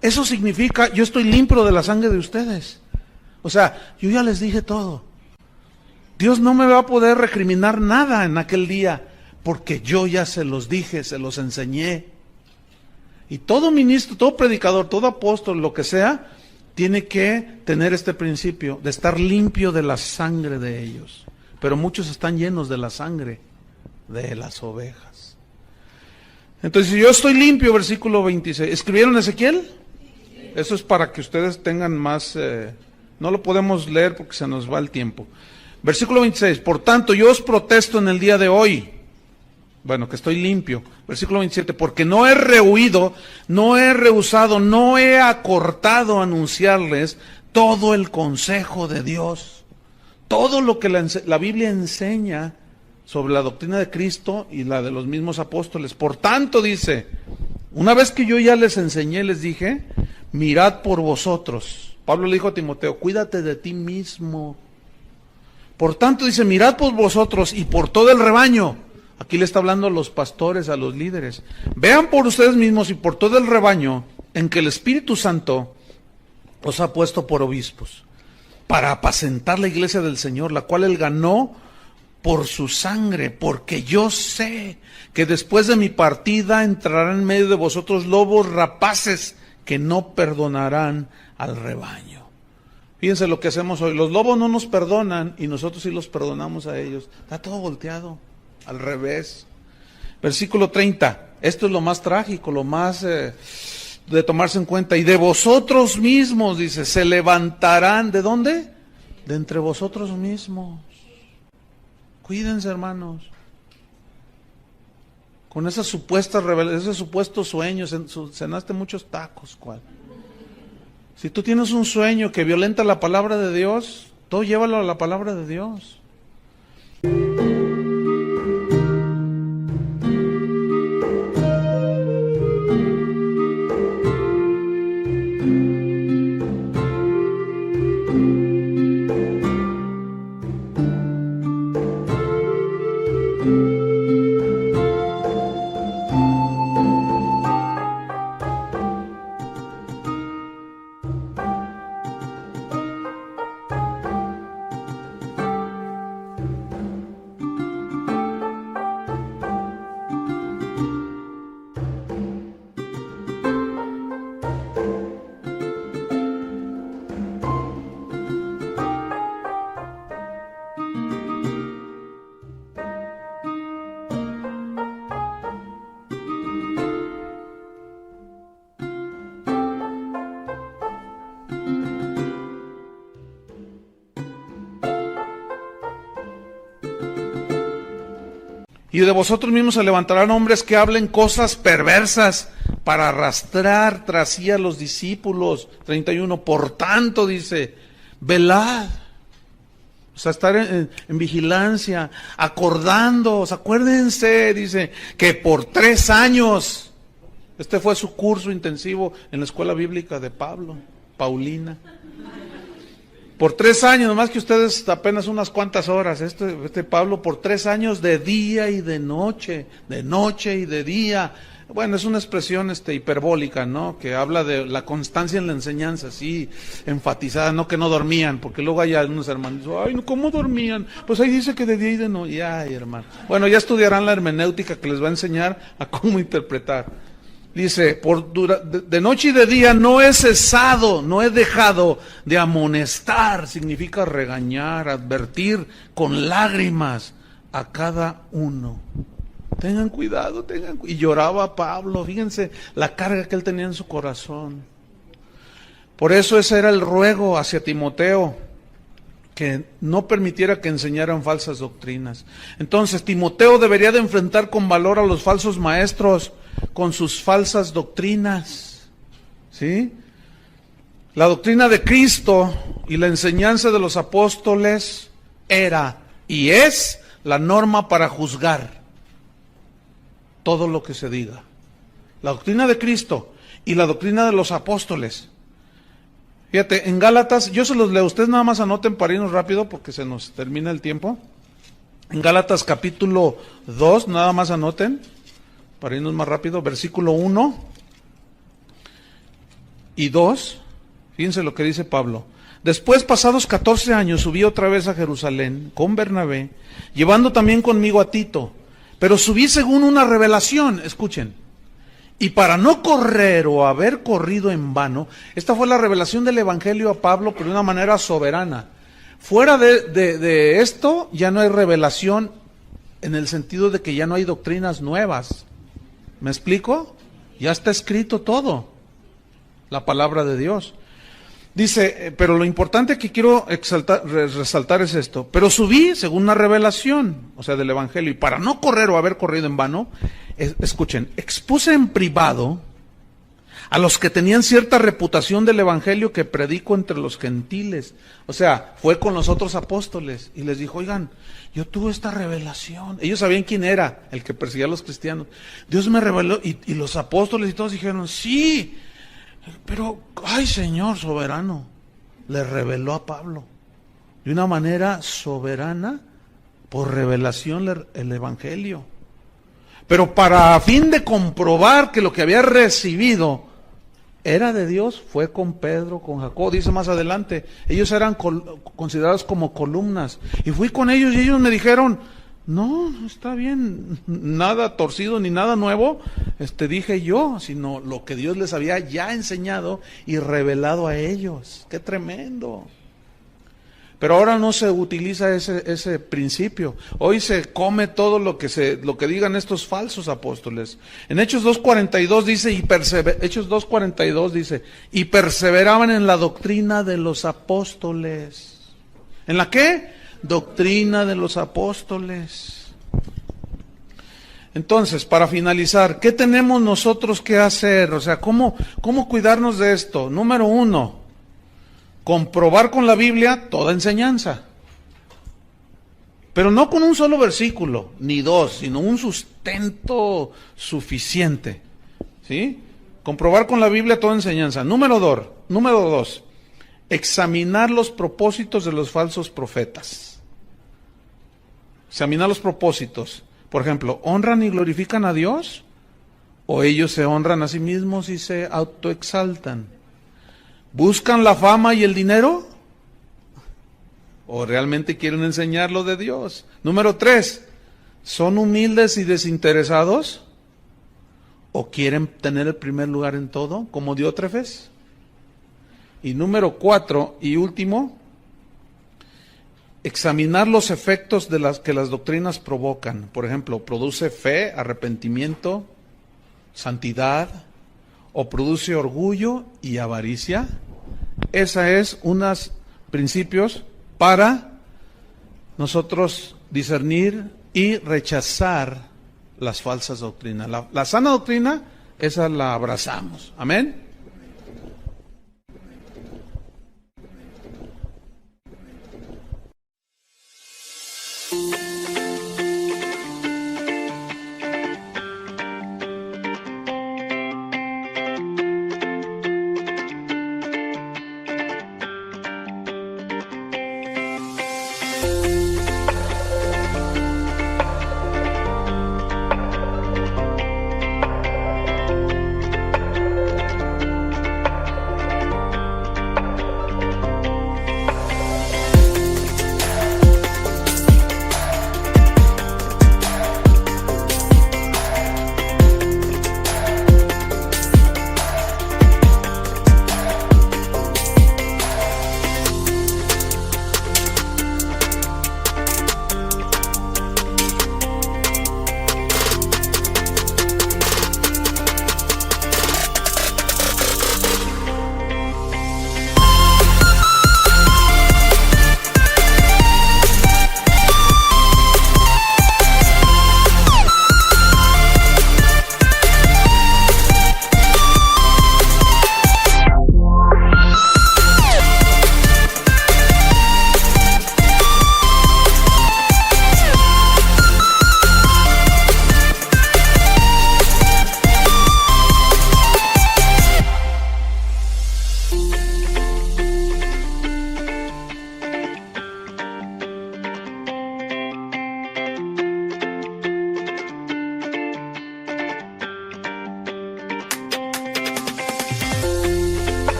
Eso significa, yo estoy limpio de la sangre de ustedes. O sea, yo ya les dije todo. Dios no me va a poder recriminar nada en aquel día, porque yo ya se los dije, se los enseñé. Y todo ministro, todo predicador, todo apóstol, lo que sea, tiene que tener este principio de estar limpio de la sangre de ellos. Pero muchos están llenos de la sangre de las ovejas. Entonces, si yo estoy limpio, versículo 26. ¿Escribieron Ezequiel? Eso es para que ustedes tengan más... no lo podemos leer porque se nos va el tiempo. Versículo 26. Por tanto, yo os protesto en el día de hoy. Bueno, que estoy limpio. Versículo 27. Porque no he rehuido, no he rehusado, no he acortado anunciarles todo el consejo de Dios. Todo lo que la Biblia enseña sobre la doctrina de Cristo y la de los mismos apóstoles. Por tanto, dice, una vez que yo ya les enseñé, les dije, mirad por vosotros. Pablo le dijo a Timoteo, cuídate de ti mismo. Por tanto, dice, mirad por vosotros y por todo el rebaño. Aquí le está hablando a los pastores, a los líderes. Vean por ustedes mismos y por todo el rebaño en que el Espíritu Santo os ha puesto por obispos, para apacentar la iglesia del Señor, la cual él ganó por su sangre, porque yo sé que después de mi partida entrarán en medio de vosotros lobos rapaces que no perdonarán al rebaño. Fíjense lo que hacemos hoy. Los lobos no nos perdonan y nosotros sí los perdonamos a ellos. Está todo volteado, al revés. Versículo 30. Esto es lo más trágico, lo más de tomarse en cuenta. Y de vosotros mismos, dice, se levantarán. ¿De dónde? De entre vosotros mismos. Cuídense, hermanos. Con esas supuestas revelaciones, esos supuestos sueños, cenaste muchos tacos, ¿cuál? Si tú tienes un sueño que violenta la palabra de Dios, todo llévalo a la palabra de Dios. Y de vosotros mismos se levantarán hombres que hablen cosas perversas para arrastrar tras sí a los discípulos. 31. Por tanto, dice, velad. O sea, estar en vigilancia, acordándoos, acuérdense, dice, que por 3 años, este fue su curso intensivo en la escuela bíblica de Pablo, Paulina. Por 3 años, nomás que ustedes apenas unas cuantas horas, este Pablo por 3 años de día y de noche y de día. Bueno, es una expresión hiperbólica, ¿no? Que habla de la constancia en la enseñanza, así, enfatizada, no que no dormían, porque luego hay algunos hermanos, ay, ¿cómo dormían? Pues ahí dice que de día y de noche, ay, hermano. Bueno, ya estudiarán la hermenéutica que les va a enseñar a cómo interpretar. Dice, de noche y de día no he cesado, no he dejado de amonestar, significa regañar, advertir con lágrimas a cada uno. Tengan cuidado, y lloraba Pablo, fíjense la carga que él tenía en su corazón. Por eso ese era el ruego hacia Timoteo, que no permitiera que enseñaran falsas doctrinas. Entonces Timoteo debería de enfrentar con valor a los falsos maestros, con sus falsas doctrinas, ¿sí? La doctrina de Cristo y la enseñanza de los apóstoles era y es la norma para juzgar todo lo que se diga. La doctrina de Cristo y la doctrina de los apóstoles. Fíjate, en Gálatas, yo se los leo, ustedes nada más anoten para irnos rápido porque se nos termina el tiempo. En Gálatas capítulo 2, nada más anoten, para irnos más rápido, versículo 1 y 2, fíjense lo que dice Pablo. Después, pasados 14 años, subí otra vez a Jerusalén con Bernabé, llevando también conmigo a Tito. Pero subí según una revelación, escuchen. Y para no correr o haber corrido en vano, esta fue la revelación del Evangelio a Pablo, pero de una manera soberana. Fuera de esto, ya no hay revelación en el sentido de que ya no hay doctrinas nuevas. ¿Me explico? Ya está escrito todo, la palabra de Dios. Dice, pero lo importante que quiero resaltar es esto. Pero subí según una revelación, o sea, del Evangelio, y para no correr o haber corrido en vano, escuchen, expuse en privado a los que tenían cierta reputación del Evangelio que predico entre los gentiles. O sea, fue con los otros apóstoles y les dijo, oigan, yo tuve esta revelación. Ellos sabían quién era el que perseguía a los cristianos. Dios me reveló, y los apóstoles y todos dijeron, sí, pero, ay Señor soberano, le reveló a Pablo de una manera soberana, por revelación el Evangelio. Pero para a fin de comprobar que lo que había recibido era de Dios, fue con Pedro, con Jacob, dice más adelante, ellos eran considerados como columnas, y fui con ellos y ellos me dijeron, no, está bien, nada torcido ni nada nuevo, dije yo, sino lo que Dios les había ya enseñado y revelado a ellos. ¡Qué tremendo! Pero ahora no se utiliza ese principio. Hoy se come todo lo que digan estos falsos apóstoles. En Hechos 2:42 dice, Hechos 2:42 dice, y perseveraban en la doctrina de los apóstoles. ¿En la qué? Doctrina de los apóstoles. Entonces, para finalizar, ¿qué tenemos nosotros que hacer? O sea, ¿cómo cuidarnos de esto? Número 1, comprobar con la Biblia toda enseñanza. Pero no con un solo versículo, ni dos, sino un sustento suficiente. ¿Sí? Comprobar con la Biblia toda enseñanza. Número 2, examinar los propósitos de los falsos profetas. Examinar los propósitos. Por ejemplo, ¿honran y glorifican a Dios? ¿O ellos se honran a sí mismos y se autoexaltan? ¿Buscan la fama y el dinero? ¿O realmente quieren enseñar lo de Dios? Número 3, ¿son humildes y desinteresados? ¿O quieren tener el primer lugar en todo, como Diótrefes? Y número 4 y último, examinar los efectos que las doctrinas provocan. Por ejemplo, ¿produce fe, arrepentimiento, santidad? ¿O produce orgullo y avaricia? Esa es unos principios para nosotros discernir y rechazar las falsas doctrinas. La sana doctrina, esa la abrazamos. Amén.